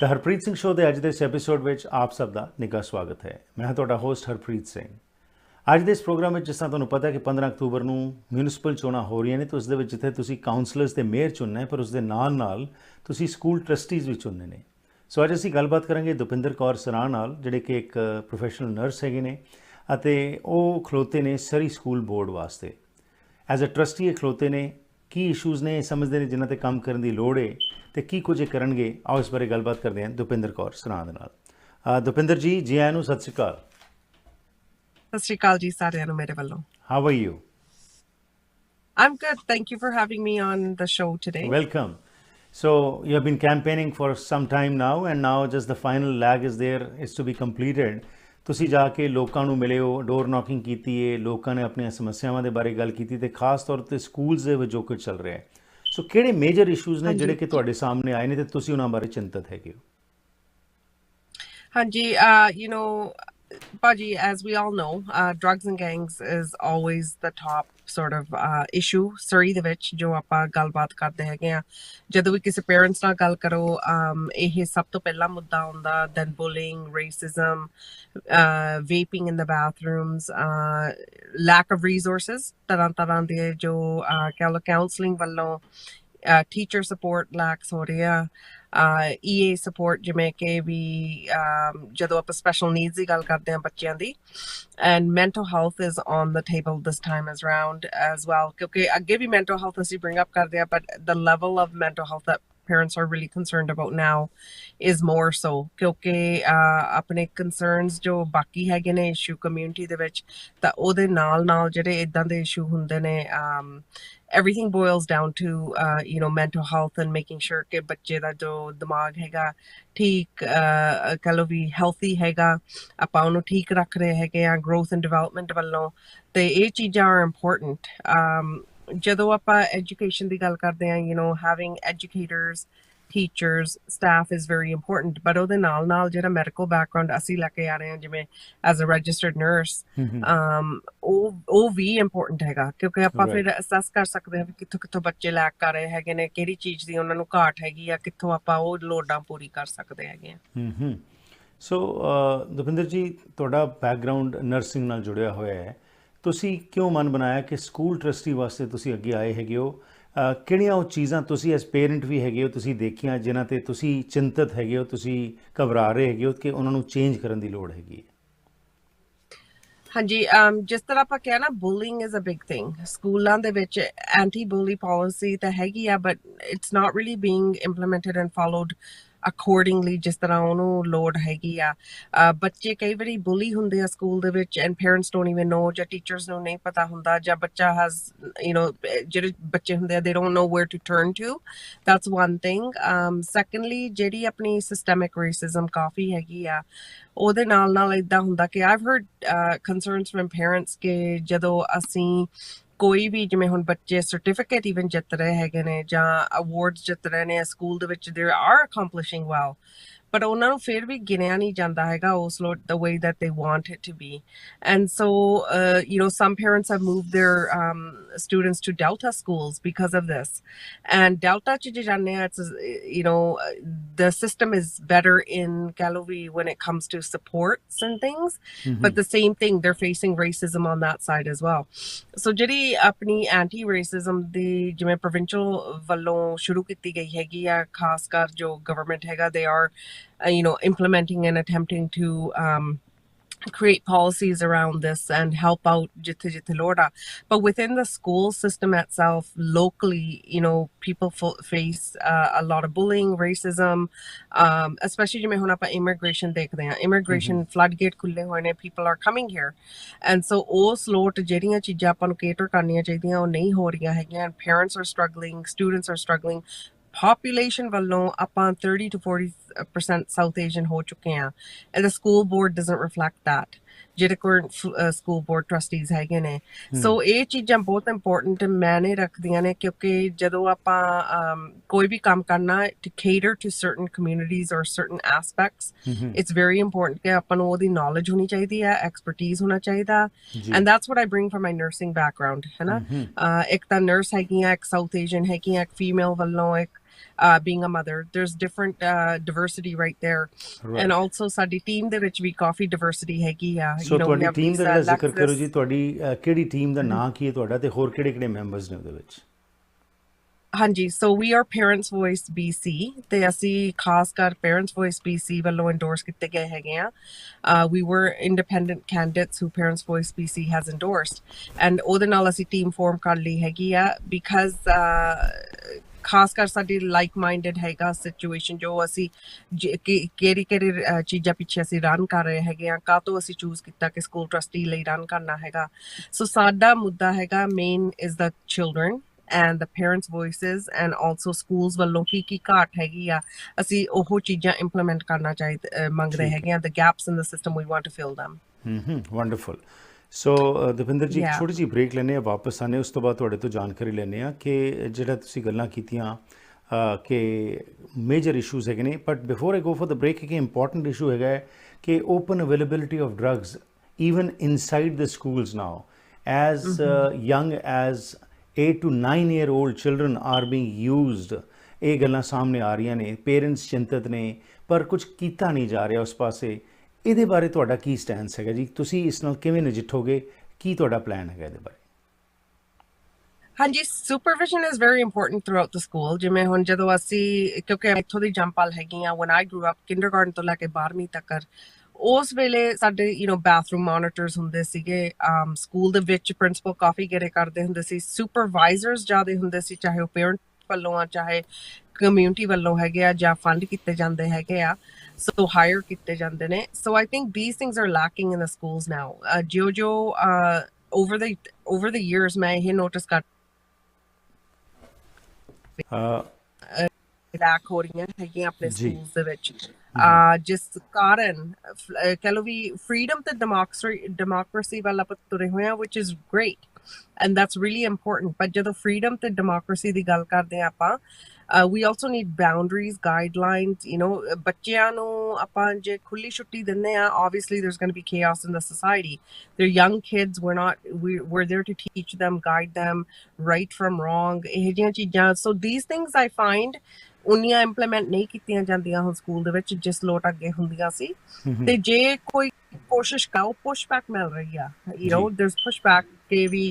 ਦ Harpreet Singh show ਦੇ ਅੱਜ ਦੇ ਇਸ ਐਪੀਸੋਡ ਵਿੱਚ ਆਪ ਸਭ ਦਾ ਨਿੱਘਾ ਸਵਾਗਤ ਹੈ। ਮੈਂ ਹਾਂ ਤੁਹਾਡਾ ਹੋਸਟ ਹਰਪ੍ਰੀਤ ਸਿੰਘ। ਅੱਜ ਦੇ ਇਸ ਪ੍ਰੋਗਰਾਮ ਵਿੱਚ ਜਿਸ ਤਰ੍ਹਾਂ ਤੁਹਾਨੂੰ ਪਤਾ ਹੈ ਕਿ 15 ਅਕਤੂਬਰ ਨੂੰ ਮਿਊਨਿਸਪਲ ਚੋਣਾਂ ਹੋ ਰਹੀਆਂ ਨੇ, ਤਾਂ ਉਸ ਦੇ ਵਿੱਚ ਜਿੱਥੇ ਤੁਸੀਂ ਕਾਉਂਸਲਰਸ ਤੇ ਮੇਅਰ ਚੁਣਨਾ ਹੈ, ਪਰ ਉਸ ਦੇ ਨਾਲ ਤੁਸੀਂ ਸਕੂਲ ਟਰਸਟੀਜ਼ ਵੀ ਚੁਣਨੇ ਨੇ। ਸੋ ਅੱਜ ਅਸੀਂ ਗੱਲਬਾਤ ਕਰਾਂਗੇ ਦੁਪਿੰਦਰ ਕੌਰ ਸਰਾਂ ਨਾਲ, ਜਿਹੜੇ ਕਿ ਇੱਕ ਪ੍ਰੋਫੈਸ਼ਨਲ ਨਰਸ ਹੈਗੇ ਨੇ ਅਤੇ ਉਹ ਖਲੋਤੇ ਨੇ ਸਰੀ ਸਕੂਲ ਬੋਰਡ ਵਾਸਤੇ। ਐਜ਼ ਅ ਟਰਸਟੀ ਇਹ ਖਲੋਤੇ ਨੇ। ਕੀ ਇਸ਼ੂਜ਼ ਨੇ, ਸਮਝਦੇ ਨੇ ਜਿਨ੍ਹਾਂ 'ਤੇ ਕੰਮ ਕਰਨ ਦੀ ਲੋੜ ਹੈ ਤੇ ਕੀ ਕੁਝ ਇਹ ਕਰਨਗੇ। ਆਓ ਇਸ ਬਾਰੇ ਗੱਲਬਾਤ ਕਰਦੇ ਹਾਂ ਦੁਪਿੰਦਰ ਕੌਰ ਸਰਾਂ ਦੇ ਨਾਲ। ਦੁਪਿੰਦਰ ਜੀ, ਜੀ ਆਇਆਂ ਨੂੰ, ਸਤਿ ਸ਼੍ਰੀ ਅਕਾਲ। ਸਤਿ ਸ਼੍ਰੀ ਅਕਾਲ ਜੀ ਸਾਰਿਆਂ ਨੂੰ ਮੇਰੇ ਵੱਲੋਂ। How are you? I'm good. Thank you for having me on the show today. Welcome. So you have been campaigning for some time now, and now just the final leg is there, is to be completed. ਤੁਸੀਂ ਜਾ ਕੇ ਲੋਕਾਂ ਨੂੰ ਮਿਲੇ ਹੋ, ਡੋਰ knocking ਕੀਤੀ ਹੈ, ਲੋਕਾਂ ਨੇ ਆਪਣੀਆਂ ਸਮੱਸਿਆਵਾਂ ਦੇ ਬਾਰੇ ਗੱਲ ਕੀਤੀ ਤੇ ਖਾਸ ਤੌਰ 'ਤੇ ਸਕੂਲਸ ਦੇ ਵਿੱਚ ਜੋ ਕੁਝ ਚੱਲ ਰਿਹਾ ਹੈ। ਸੋ ਕਿਹੜੇ ਮੇਜਰ ਇਸ਼ੂਜ਼ ਨੇ ਜਿਹੜੇ ਕਿ ਤੁਹਾਡੇ ਸਾਹਮਣੇ ਆਏ ਨੇ ਤੇ ਤੁਸੀਂ ਉਹਨਾਂ ਬਾਰੇ ਚਿੰਤਤ ਹੈਗੇ ਹੋ? ਹਾਂਜੀ, Baji, as we all know, drugs and gangs is always the top sort of issue Surrey ਦੇ ਵਿੱਚ ਜੋ ਆਪਾਂ ਗੱਲਬਾਤ ਕਰਦੇ ਹੈਗੇ ਆ। ਜਦੋਂ ਵੀ ਕਿਸੇ ਪੇਰੈਂਟਸ ਨਾਲ ਗੱਲ ਕਰੋ, ਇਹ ਸਭ ਤੋਂ ਪਹਿਲਾ ਮੁੱਦਾ ਹੁੰਦਾ। then bullying, racism, vaping in the bathrooms, lack of resources, ਤਰ੍ਹਾਂ ਦੇ ਜੋ ਕਹਿ ਲਓ ਕਾਉਂਸਲਿੰਗ ਵੱਲੋਂ teacher support lacks ਹੋ ਰਿਹਾ। EA support ਜਿਵੇਂ ਕਿ ਵੀ ਜਦੋਂ ਆਪਾਂ special needs ਦੀ ਗੱਲ ਕਰਦੇ ਹਾਂ ਬੱਚਿਆਂ ਦੀ, and mental health is on the table this time as round as well, ਕਿਉਂਕਿ ਅੱਗੇ ਵੀ mental health ਅਸੀਂ bring up ਕਰਦੇ ਹਾਂ, but the level of mental health that parents are really concerned about now is more so, ਕਿਉਂਕਿ ਆਪਣੇ concerns ਜੋ ਬਾਕੀ ਹੈਗੇ ਨੇ issue community ਦੇ ਵਿੱਚ, ਤਾਂ ਉਹਦੇ ਨਾਲ ਜਿਹੜੇ ਇਦਾਂ ਦੇ issue ਹੁੰਦੇ ਨੇ, everything boils down to mental health and making sure ਕਿ ਬੱਚੇ ਦਾ ਜੋ ਦਿਮਾਗ ਹੈਗਾ ਠੀਕ ਕਹ ਲਓ ਵੀ healthy ਹੈਗਾ, ਆਪਾਂ ਉਹਨੂੰ ਠੀਕ ਰੱਖ ਰਹੇ ਹੈਗੇ ਆ growth and development ਵੱਲੋਂ, ਤੇ ਇਹ ਚੀਜ਼ਾਂ are important। ਜਦੋਂ ਆਪਾਂ education ਦੀ ਗੱਲ ਕਰਦੇ ਹਾਂ, having educators, teachers, staff is very important, but ਉਹਦੇ ਨਾਲ ਜਿਹੜਾ medical background ਅਸੀਂ ਲੈ ਕੇ ਆ ਰਹੇ ਹਾਂ ਜਿਵੇਂ as a registered nurse, ਉਹ ਵੀ important ਹੈਗਾ, ਕਿਉਂਕਿ ਆਪਾਂ ਫਿਰ assess ਕਰ ਸਕਦੇ ਹਾਂ ਵੀ ਕਿੱਥੋਂ ਬੱਚੇ ਲੈਕ ਕਰ ਰਹੇ ਹੈਗੇ ਨੇ, ਕਿਹੜੀ ਚੀਜ਼ ਦੀ ਉਹਨਾਂ ਨੂੰ ਘਾਟ ਹੈਗੀ ਆ, ਕਿੱਥੋਂ ਆਪਾਂ ਉਹ ਲੋੜਾਂ ਪੂਰੀ ਕਰ ਸਕਦੇ ਹੈਗੇ ਆ। ਸੋ ਦੁਪਿੰਦਰ ਜੀ, ਤੁਹਾਡਾ ਬੈਕਗਰਾਊਂਡ ਨਰਸਿੰਗ ਨਾਲ ਜੁੜਿਆ ਹੋਇਆ ਹੈ। ਤੁਸੀਂ ਕਿਉਂ ਮਨ ਬਣਾਇਆ ਕਿ ਸਕੂਲ ਟਰਸਟੀ ਵਾਸਤੇ ਤੁਸੀਂ ਅੱਗੇ ਆਏ ਹੈਗੇ ਹੋ? ਕਿਹੜੀਆਂ ਉਹ ਚੀਜ਼ਾਂ ਤੁਸੀਂ ਐਜ਼ ਪੇਰੈਂਟ ਵੀ ਹੈਗੇ ਹੋ, ਤੁਸੀਂ ਦੇਖੀਆਂ ਜਿਨ੍ਹਾਂ 'ਤੇ ਤੁਸੀਂ ਚਿੰਤਤ ਹੈਗੇ ਹੋ, ਤੁਸੀਂ ਘਬਰਾ ਰਹੇ ਹੈਗੇ ਹੋ ਕਿ ਉਹਨਾਂ ਨੂੰ ਚੇਂਜ ਕਰਨ ਦੀ ਲੋੜ ਹੈਗੀ ਹੈ? ਹਾਂਜੀ, ਜਿਸ ਤਰ੍ਹਾਂ ਆਪਾਂ ਕਿਹਾ ਨਾ, bullying is a big thing. ਸਕੂਲਾਂ ਦੇ ਵਿੱਚ ਐਂਟੀ ਬੁਲੀ ਪਾਲਿਸੀ ਤਾਂ ਹੈਗੀ ਆ, but it's not really being implemented and followed accordingly ਜਿਸ ਤਰ੍ਹਾਂ ਉਹਨੂੰ ਲੋੜ ਹੈਗੀ ਆ। ਬੱਚੇ ਕਈ ਵਾਰੀ ਬੁਲੀ ਹੁੰਦੇ ਆ ਸਕੂਲ ਦੇ ਵਿੱਚ, ਐਂਡ ਪੇਰੈਂਟਸ ਡੋਨਟ ਇਵਨ ਨੋ, ਜਾਂ ਟੀਚਰਸ ਨੂੰ ਨਹੀਂ ਪਤਾ ਹੁੰਦਾ, ਜਾਂ ਬੱਚਾ ਹੈਜ਼ ਜਿਹੜੇ ਬੱਚੇ ਹੁੰਦੇ ਆ, they don't know where to turn to. That's one thing. Secondly, ਜਿਹੜੀ ਆਪਣੀ ਸਿਸਟੈਮਿਕ ਰੇਸਿਜ਼ਮ ਕਾਫੀ ਹੈਗੀ ਆ, ਉਹਦੇ ਨਾਲ ਇੱਦਾਂ ਹੁੰਦਾ ਕਿ ਆਈਵ ਹਰਡ ਕੰਸਰਨਸ ਫਰਮ ਪੇਰੈਂਟਸ ਕਿ ਜਦੋਂ ਅਸੀਂ ਕੋਈ ਵੀ, ਜਿਵੇਂ ਹੁਣ ਬੱਚੇ ਸਰਟੀਫਿਕੇਟ ਈਵਨ ਜਿੱਤ ਰਹੇ ਹੈਗੇ ਨੇ ਜਾਂ ਅਵਾਰਡਸ ਜਿੱਤ ਰਹੇ ਨੇ ਸਕੂਲ ਦੇ ਵਿੱਚ, ਦੇ ਆਰ ਅਕੰਪਲਿਸ਼ਿੰਗ ਵੈਲ, but ਉਹਨਾਂ ਨੂੰ ਫਿਰ ਵੀ ਗਿਣਿਆ ਨਹੀਂ ਜਾਂਦਾ ਹੈਗਾ ਉਸ the way that they want it to be. And so, some parents have moved their students to Delta schools because of this. And Delta, the system is better in Galovi when it comes to supports and things, but the same thing, they're facing racism on that side as well. So ਜਿਹੜੀ ਆਪਣੀ anti-racism ਦੀ ਜਿਵੇਂ provincial ਵੱਲੋਂ ਸ਼ੁਰੂ ਕੀਤੀ ਗਈ ਹੈਗੀ ਆ, ਖਾਸ ਕਰ ਜੋ government ਹੈਗਾ, they are implementing and attempting to create policies around this and help out jithe loda. But within the school system itself, locally, people face a lot of bullying, racism, especially jiਵੇਂ ਹੁਣ ਆਪਾਂ immigration ਦੇਖਦੇ ਹਾਂ, immigration floodgate ਖੁੱਲੇ ਹੋਏ ਨੇ, people are coming here, and so ਉਸ ਲੋਟ ਜਿਹੜੀਆਂ ਚੀਜ਼ਾਂ ਆਪਾਂ ਨੂੰ cater ਕਰਨੀਆਂ ਚਾਹੀਦੀਆਂ ਉਹ ਨਹੀਂ ਹੋ ਰਹੀਆਂ ਹੈਗੀਆਂ, and parents are struggling, students are struggling. Population ਵੱਲੋਂ ਆਪਾਂ 30 to 40% South Asian ਹੋ ਚੁੱਕੇ ਆ, and the school board doesn't reflect that, ਜਿਹੜੇ current school board trustees ਹੈਗੇ ਨੇ। ਸੋ ਇਹ ਚੀਜ਼ਾਂ ਬਹੁਤ ਇੰਪੋਰਟੈਂਟ ਮੈਨੇ ਰੱਖਦੀਆਂ ਨੇ, ਕਿਉਂਕਿ ਜਦੋਂ ਆਪਾਂ ਕੋਈ ਵੀ ਕੰਮ ਕਰਨਾ to cater to certain communities or certain aspects, it's very important ਕਿ ਆਪਾਂ ਨੂੰ ਉਹਦੀ knowledge ਹੋਣੀ ਚਾਹੀਦੀ ਹੈ, expertise ਹੋਣਾ ਚਾਹੀਦਾ, and that's what I bring from my nursing background, ਹੈ ਨਾ। ਇੱਕ ਤਾਂ nurse ਹੈਗੀ ਆ, ਇੱਕ South Asian ਹੈਗੀ ਆ, ਇੱਕ female ਵੱਲੋਂ, ਇੱਕ being a mother. There's different diversity right there. Right. And also ਸਾਡੀ ਟੀਮ ਦੇ ਵਿੱਚ ਵੀ ਕਾਫੀ diversity ਹੈਗੀ ਆ. ਸੋ ਤੁਹਾਡੀ we have ਟੀਮ these, ਦਾ ਜਿਹੜਾ ਜ਼ਿਕਰ ਕਰੋ Lexus- ਜੀ, ਤੁਹਾਡੀ ਕਿਹੜੀ ਟੀਮ ਦਾ ਨਾਂ ਕੀ ਹੈ ਤੁਹਾਡਾ ਤੇ ਹੋਰ ਕਿਹੜੇ ਮੈਂਬਰਸ ਨੇ ਉਹਦੇ ਵਿੱਚ? ਹਾਂਜੀ, so we are parents voice BC ਤੇ ਅਸੀਂ ਖਾਸ ਕਰ ਪੇਰੈਂਟਸ ਵੌਇਸ BC ਵੱਲੋਂ endorse ਕੀਤੇ ਗਏ ਹੈਗੇ ਆ. We were independent candidates who Parents Voice BC has endorsed, and ਉਹਦੇ ਨਾਲ ਅਸੀਂ ਟੀਮ ਫਾਰਮ ਕਰ ਲਈ ਹੈਗੀ ਆ because ਖਾਸ ਕਰ ਸਾਡੀ ਲਾਈਕ ਮਾਈਂਡਡ ਹੈਗਾ ਸਿਚੁਏਸ਼ਨ ਜੋ ਅਸੀਂ ਕਿਹੜੀ ਚੀਜ਼ਾਂ ਪਿੱਛੇ ਅਸੀਂ ਰਨ ਕਰ ਰਹੇ ਹੈਗੇ ਆ, ਕਾਹਤੋਂ ਅਸੀਂ ਚੂਜ਼ ਕੀਤਾ ਕਿ ਸਕੂਲ ਟਰਸਟੀ ਲਈ ਰਨ ਕਰਨਾ ਹੈਗਾ. ਸੋ ਸਾਡਾ ਮੁੱਦਾ ਹੈਗਾ main is the children and the parents' voices, and also schools ਵੱਲੋਂ ਕੀ ਘਾਟ ਹੈਗੀ ਆ, ਅਸੀਂ ਉਹ ਚੀਜ਼ਾਂ ਇੰਪਲੀਮੈਂਟ ਕਰਨਾ ਮੰਗਦੇ ਹੈਗੇ ਆ. The gaps in the system, we want to fill them. Wonderful. So Dupinder ji, ਛੋਟੀ ਜਿਹੀ ਬ੍ਰੇਕ ਲੈਂਦੇ ਹਾਂ, ਵਾਪਸ ਆਉਂਦੇ ਉਸ ਤੋਂ ਬਾਅਦ ਤੁਹਾਡੇ ਤੋਂ ਜਾਣਕਾਰੀ ਲੈਂਦੇ ਹਾਂ ਕਿ ਜਿਹੜਾ ਤੁਸੀਂ ਗੱਲਾਂ ਕੀਤੀਆਂ ਕਿ ਮੇਜਰ ਇਸ਼ੂਜ਼ ਹੈਗੇ ਨੇ, but before I go for the break, ਇੱਕ ਇੰਪੋਰਟੈਂਟ ਇਸ਼ੂ ਹੈਗਾ ਹੈ ਕਿ open availability of drugs even inside the schools now, as young as 8 to 9-year-old children are being used. ਇਹ ਗੱਲਾਂ ਸਾਹਮਣੇ ਆ ਰਹੀਆਂ ਨੇ, ਪੇਰੈਂਟਸ ਚਿੰਤਤ ਨੇ, ਪਰ ਕੁਝ ਕੀਤਾ ਨਹੀਂ ਜਾ ਰਿਹਾ ਉਸ ਪਾਸੇ. ਇਹਦੇ ਬਾਰੇ ਤੁਹਾਡਾ ਕੀ ਸਟੈਂਸ ਹੈਗਾ ਜੀ? ਤੁਸੀਂ ਇਸ ਨਾਲ ਕਿਵੇਂ ਨਜਿੱਠੋਗੇ? ਕੀ ਤੁਹਾਡਾ ਪਲਾਨ ਹੈਗਾ ਇਹਦੇ ਬਾਰੇ? ਹਾਂਜੀ, supervision is very important through out the school. ਜਿਵੇਂ ਹੁਣ ਜਦੋਂ ਅਸੀਂ, ਕਿਉਂਕਿ ਇੱਥੋਂ ਦੀ ਜੰਪਲ ਹੈਗੀ ਆ, when I grew up, kindergarten ਤੋਂ ਲੈ ਕੇ 12ਵੀਂ ਤੱਕ, ਉਸ ਵੇਲੇ ਸਾਡੇ ਬਾਥਰੂਮ ਮੋਨੀਟਰਸ ਹੁੰਦੇ ਸੀਗੇ. ਸਕੂਲ ਦੇ ਵਿੱਚ ਪ੍ਰਿੰਸੀਪਲ ਕਾਫੀ ਗੇੜੇ ਕਰਦੇ ਹੁੰਦੇ ਸੀ. ਸੁਪਰਵਾਈਜ਼ਰਸ ਜ਼ਿਆਦਾ ਹੁੰਦੇ ਸੀ, ਚਾਹੇ ਉਹ ਪੇਰੈਂਟ ਵੱਲੋਂ ਆ, ਚਾਹੇ ਕਮਿਊਨਿਟੀ ਵੱਲੋਂ ਹੈਗੇ ਆ, ਜਾਂ ਫੰਡ ਕੀਤੇ ਜਾਂਦੇ ਹੈਗੇ ਆ, ਸੋ ਹਾਇਰ ਕੀਤੇ ਜਾਂਦੇ ਨੇ. So I think these things are lacking in the schools now. ਜੋ over the years ਮੈਂ ਇਹ ਨੋਟਿਸ ਕਰ ਲੈਕ ਹੋ ਰਹੀਆਂ ਹੈਗੀਆਂ ਆਪਣੇ ਸਕੂਲਸ ਦੇ ਵਿੱਚ, ਜਿਸ ਕਾਰਨ ਕਹਿ ਲਓ ਵੀ ਫਰੀडम ਤੇ ਡੈਮੋਕ੍ਰੇਸੀ ਵੱਲ ਆਪਾਂ ਤੁਰੇ ਹੋਏ ਆ, which is great and that's really important. but ਜਦੋਂ freedom ਤੇ democracy ਦੀ ਗੱਲ ਕਰਦੇ ਆ ਆਪਾਂ, we also need boundaries, guidelines. ਬੱਚਿਆਂ ਨੂੰ ਆਪਾਂ ਜੇ ਖੁੱਲੀ ਛੁੱਟੀ ਦਿੰਦੇ ਆ, obviously there's going to be chaos in the society. They're young kids. We're there to teach them, guide them right from wrong, ਇਹ ਜਿਹੀਆਂ ਚੀਜ਼ਾਂ. so these things I find ਉਨੀਆਂ ਇੰਪਲੀਮੈਂਟ ਨਹੀਂ ਕੀਤੀਆਂ ਜਾਂਦੀਆਂ ਹੁਣ ਸਕੂਲ ਦੇ ਵਿੱਚ ਜਿਸ ਲੋਟ ਅੱਗੇ ਹੁੰਦੀਆਂ ਸੀ. ਤੇ ਜੇ ਕੋਈ ਕੋਸ਼ਿਸ਼ ਕਰੋ, ਪੁਸ਼ਬੈਕ ਮਿਲ ਰਹੀ ਆ. there's pushback ਕਿ ਵੀ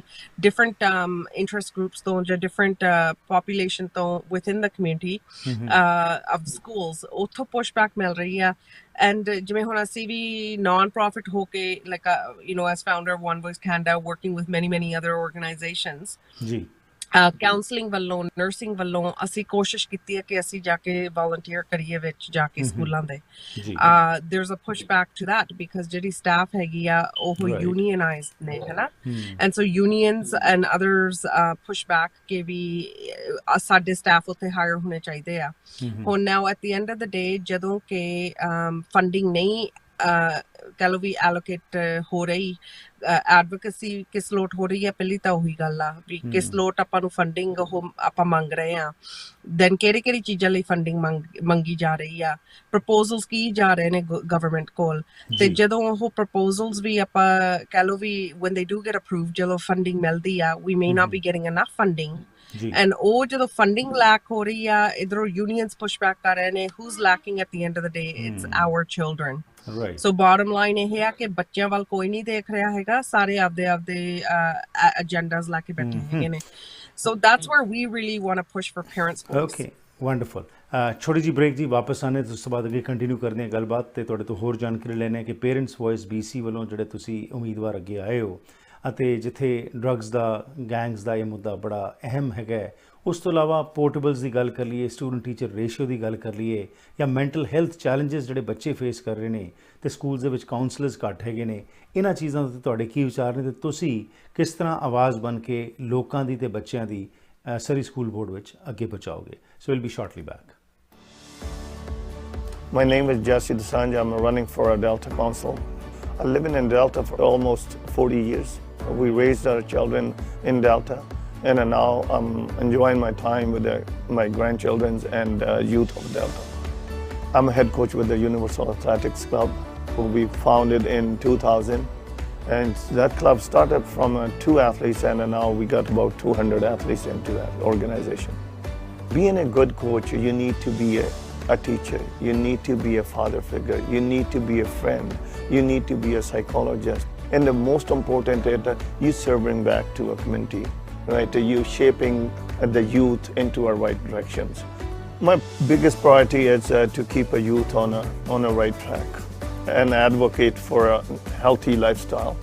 different interest groups ਤੋਂ ਜਾਂ different population ਤੋਂ within the community of schools, ਉੱਥੋਂ pushback ਮਿਲ ਰਹੀ ਆ. and ਜਿਵੇਂ ਹੁਣ ਅਸੀਂ ਵੀ non-profit ਹੋ ਕੇ, like as founder of One Voice Canada, working with many other organizations, counselling ਵੱਲੋਂ, ਨਰਸਿੰਗ ਵੱਲੋਂ ਅਸੀਂ ਕੋਸ਼ਿਸ਼ ਕੀਤੀ ਹੈ ਕਿ ਅਸੀਂ ਜਾ ਕੇ ਵਾਲੰਟੀਅਰ ਕਰੀਏ ਵਿੱਚ ਜਾ ਕੇ ਸਕੂਲਾਂ ਦੇ. there's a pushback to that because ਜਿਹੜੀ ਸਟਾਫ ਹੈਗੀ ਆ ਉਹ unionized ਨੇ, ਹੈ ਨਾ, and so unions and others push back ਕਿ ਵੀ ਸਾਡੇ ਸਟਾਫ ਉੱਥੇ ਹਾਇਰ ਹੋਣੇ ਚਾਹੀਦੇ ਆ. ਹੁਣ now at the end of the day, ਜਦੋਂ ਕਿ ਫੰਡਿੰਗ ਨਹੀਂ ਕਹਿ ਲਓ ਵੀ ਐਲੋਕੇਟ ਹੋ ਰਹੀ, ਐਡਵੋਕੇਸੀ ਕਿਸ ਲੋਟ ਹੋ ਰਹੀ ਹੈ, ਪਹਿਲੀ ਤਾਂ ਉਹੀ ਗੱਲ ਆ ਵੀ ਕਿਸ ਲੋਟ ਆਪਾਂ ਨੂੰ ਫੰਡਿੰਗ ਉਹ ਆਪਾਂ ਮੰਗ ਰਹੇ ਆ, ਦੈਨ ਕਿਹੜੀ ਚੀਜ਼ਾਂ ਲਈ ਫੰਡਿੰਗ ਮੰਗੀ ਜਾ ਰਹੀ ਆ, ਪ੍ਰਪੋਜ਼ਲਸ ਕੀ ਜਾ ਰਹੇ ਨੇ ਗਵਰਨਮੈਂਟ ਕੋਲ. ਤੇ ਜਦੋਂ ਉਹ ਪ੍ਰਪੋਜ਼ਲਸ ਵੀ ਆਪਾਂ ਕਹਿ ਲਓ ਵੀ when they do get approved, ਜਦੋਂ ਫੰਡਿੰਗ ਮਿਲਦੀ ਆ, we may not be getting enough funding. and ਉਹ ਜਦੋਂ ਫੰਡਿੰਗ ਲੈਕ ਹੋ ਰਹੀ ਆ, ਇਧਰੋਂ ਯੂਨੀਅਨਸ ਪੁਸ਼ਬੈਕ ਕਰ ਰਹੇ ਨੇ. who's lacking at the end of the day? it's our children. so bottom line ਇਹ ਆ ਕਿ ਬੱਚਿਆਂ ਵੱਲ ਕੋਈ ਨਹੀਂ ਦੇਖ ਰਿਹਾ ਹੈਗਾ, ਸਾਰੇ ਆਪਦੇ ਏਜੰਡਾਸ ਲੈ ਕੇ ਬੈਠੇ ਹੈਗੇ ਨੇ. so that's where we really want to push for parents' voice. okay, wonderful. ਛੋਟੀ ਜਿਹੀ ਬ੍ਰੇਕ ਜੀ, ਵਾਪਸ ਆਉਂਦੇ ਉਸ ਤੋਂ ਬਾਅਦ ਅੱਗੇ ਕੰਟੀਨਿਊ ਕਰਦੇ ਹਾਂ ਗੱਲਬਾਤ ਤੇ ਤੁਹਾਡੇ ਤੋਂ ਹੋਰ ਜਾਣਕਾਰੀ ਲੈਣੇ ਕਿ ਪੇਰੈਂਟਸ ਵੌਇਸ BC ਵੱਲੋਂ ਜਿਹੜੇ ਤੁਸੀਂ ਉਮੀਦਵਾਰ ਅੱਗੇ ਆਏ ਹੋ, ਅਤੇ ਜਿੱਥੇ ਡਰੱਗਸ ਦਾ, ਗੈਂਗਸ ਦਾ ਇਹ ਮੁੱਦਾ ਬੜਾ ਅਹਿਮ ਹੈਗਾ. ਉਸ ਤੋਂ ਇਲਾਵਾ ਪੋਰਟੇਬਲਸ ਦੀ ਗੱਲ ਕਰ ਲਈਏ, ਸਟੂਡੈਂਟ ਟੀਚਰ ਰੇਸ਼ੀਓ ਦੀ ਗੱਲ ਕਰ ਲਈਏ, ਜਾਂ ਮੈਂਟਲ ਹੈਲਥ ਚੈਲੰਜਸ ਜਿਹੜੇ ਬੱਚੇ ਫੇਸ ਕਰ ਰਹੇ ਨੇ ਤੇ ਸਕੂਲਸ ਦੇ ਵਿੱਚ ਕਾਉਂਸਲਰਸ ਘੱਟ ਹੈਗੇ ਨੇ, ਇਹਨਾਂ ਚੀਜ਼ਾਂ ਉੱਤੇ ਤੁਹਾਡੇ ਕੀ ਵਿਚਾਰ ਨੇ ਤੇ ਤੁਸੀਂ ਕਿਸ ਤਰ੍ਹਾਂ ਆਵਾਜ਼ ਬਣ ਕੇ ਲੋਕਾਂ ਦੀ ਤੇ ਬੱਚਿਆਂ ਦੀ ਸਰੀ ਸਕੂਲ ਬੋਰਡ ਵਿੱਚ ਅੱਗੇ ਪਹੁੰਚਾਓਗੇ? So will be shortly back. My name is Dasanjo. I'm running for a Delta council. I'm living in Delta for almost 40 years. We raised our children in Delta, and now I'm enjoying my time with my grandchildren and youth of Delta. I'm a head coach with the Universal Athletics Club, who we founded in 2000. And that club started from 2 athletes, and now we got about 200 athletes into that organization. Being a good coach, you need to be a teacher, you need to be a father figure, you need to be a friend, you need to be a psychologist. And the most important is that you serving back to a community, right? You shaping the youth into our right directions. My biggest priority is to keep a youth on a right track and advocate for a healthy lifestyle.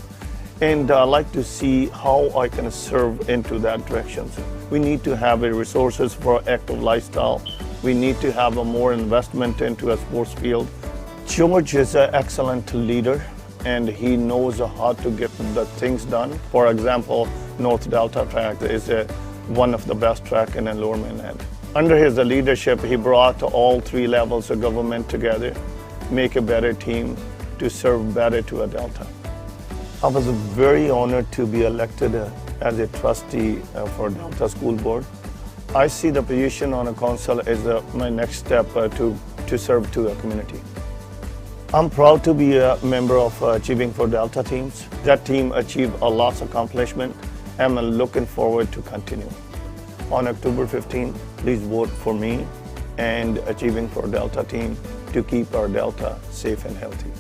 And I like to see how I can serve into that direction. We need to have resources for active lifestyle. We need to have a more investment into a sports field. George is an excellent leader and he knows how to get the things done. For example, North Delta track is one of the best track in Lower Mainland. Under his leadership, he brought all 3 levels of government together, make a better team to serve better to a Delta. I was very honored to be elected as a trustee for Delta School Board. I see the position on a council as my next step to serve to a community. I'm proud to be a member of Achieving for Delta teams. That team achieved a lot of accomplishment and I'm looking forward to continue. On October 15, please vote for me and Achieving for Delta team to keep our Delta safe and healthy.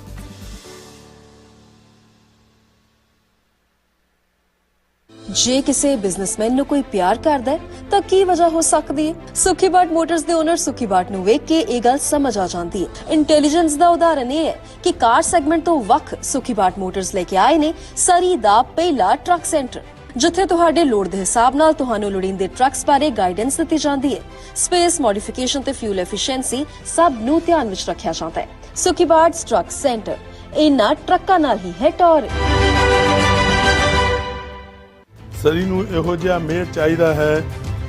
ਜੇ ਕਿਸੇ businessman ਨੂੰ ਕੋਈ ਪਿਆਰ ਕਰਦਾ ਹੈ ਤਾਂ ਕੀ ਵਜ੍ਹਾ ਹੋ ਸਕਦੀ ਹੈ? ਸੁਖੀ ਬਾਟ ਮੋਟਰਸ ਦੇ ਓਨਰ ਸੁਖੀ ਬਾਟ ਨੂੰ ਵੇਖ ਕੇ ਇਹ ਗੱਲ ਸਮਝ ਆ ਜਾਂਦੀ ਹੈ। ਇੰਟੈਲੀਜੈਂਸ ਦਾ ਉਦਾਹਰਨ ਇਹ ਹੈ ਕਿ ਕਾਰ ਸੈਗਮੈਂਟ ਤੋਂ ਵੱਖ ਸੁਖੀ ਬਾਟ ਮੋਟਰਸ ਲੈ ਕੇ ਆਏ ਨੇ ਸਰੀ ਦਾ ਪਹਿਲਾ ਟਰੱਕ ਸੈਂਟਰ, ਜਿੱਥੇ ਤੁਹਾਡੇ ਲੋੜ ਦੇ ਹਿਸਾਬ ਨਾਲ ਤੁਹਾਨੂੰ ਲੋੜੀਂਦੇ ਟਰੱਕਸ ਬਾਰੇ ਗਾਈਡੈਂਸ ਦਿੱਤੀ ਜਾਂਦੀ ਹੈ। ਸਪੇਸ ਮੋਡੀਫਿਕੇਸ਼ਨ ਤੇ ਫਿਊਲ ਐਫੀਸ਼ੀਐਂਸੀ ਸਭ ਨੂੰ ਧਿਆਨ ਵਿੱਚ ਰੱਖਿਆ ਜਾਂਦਾ ਹੈ। ਸੁਖੀ ਬਾਟ ਟਰੱਕ ਸੈਂਟਰ ਇਹਨਾਂ ਟਰੱਕਾਂ ਨਾਲ ਹੀ ਹੈ ਟੌਰ। ਸਰੀ ਨੂੰ ਇਹੋ ਜਿਹਾ ਮੇਅਰ ਚਾਹੀਦਾ ਹੈ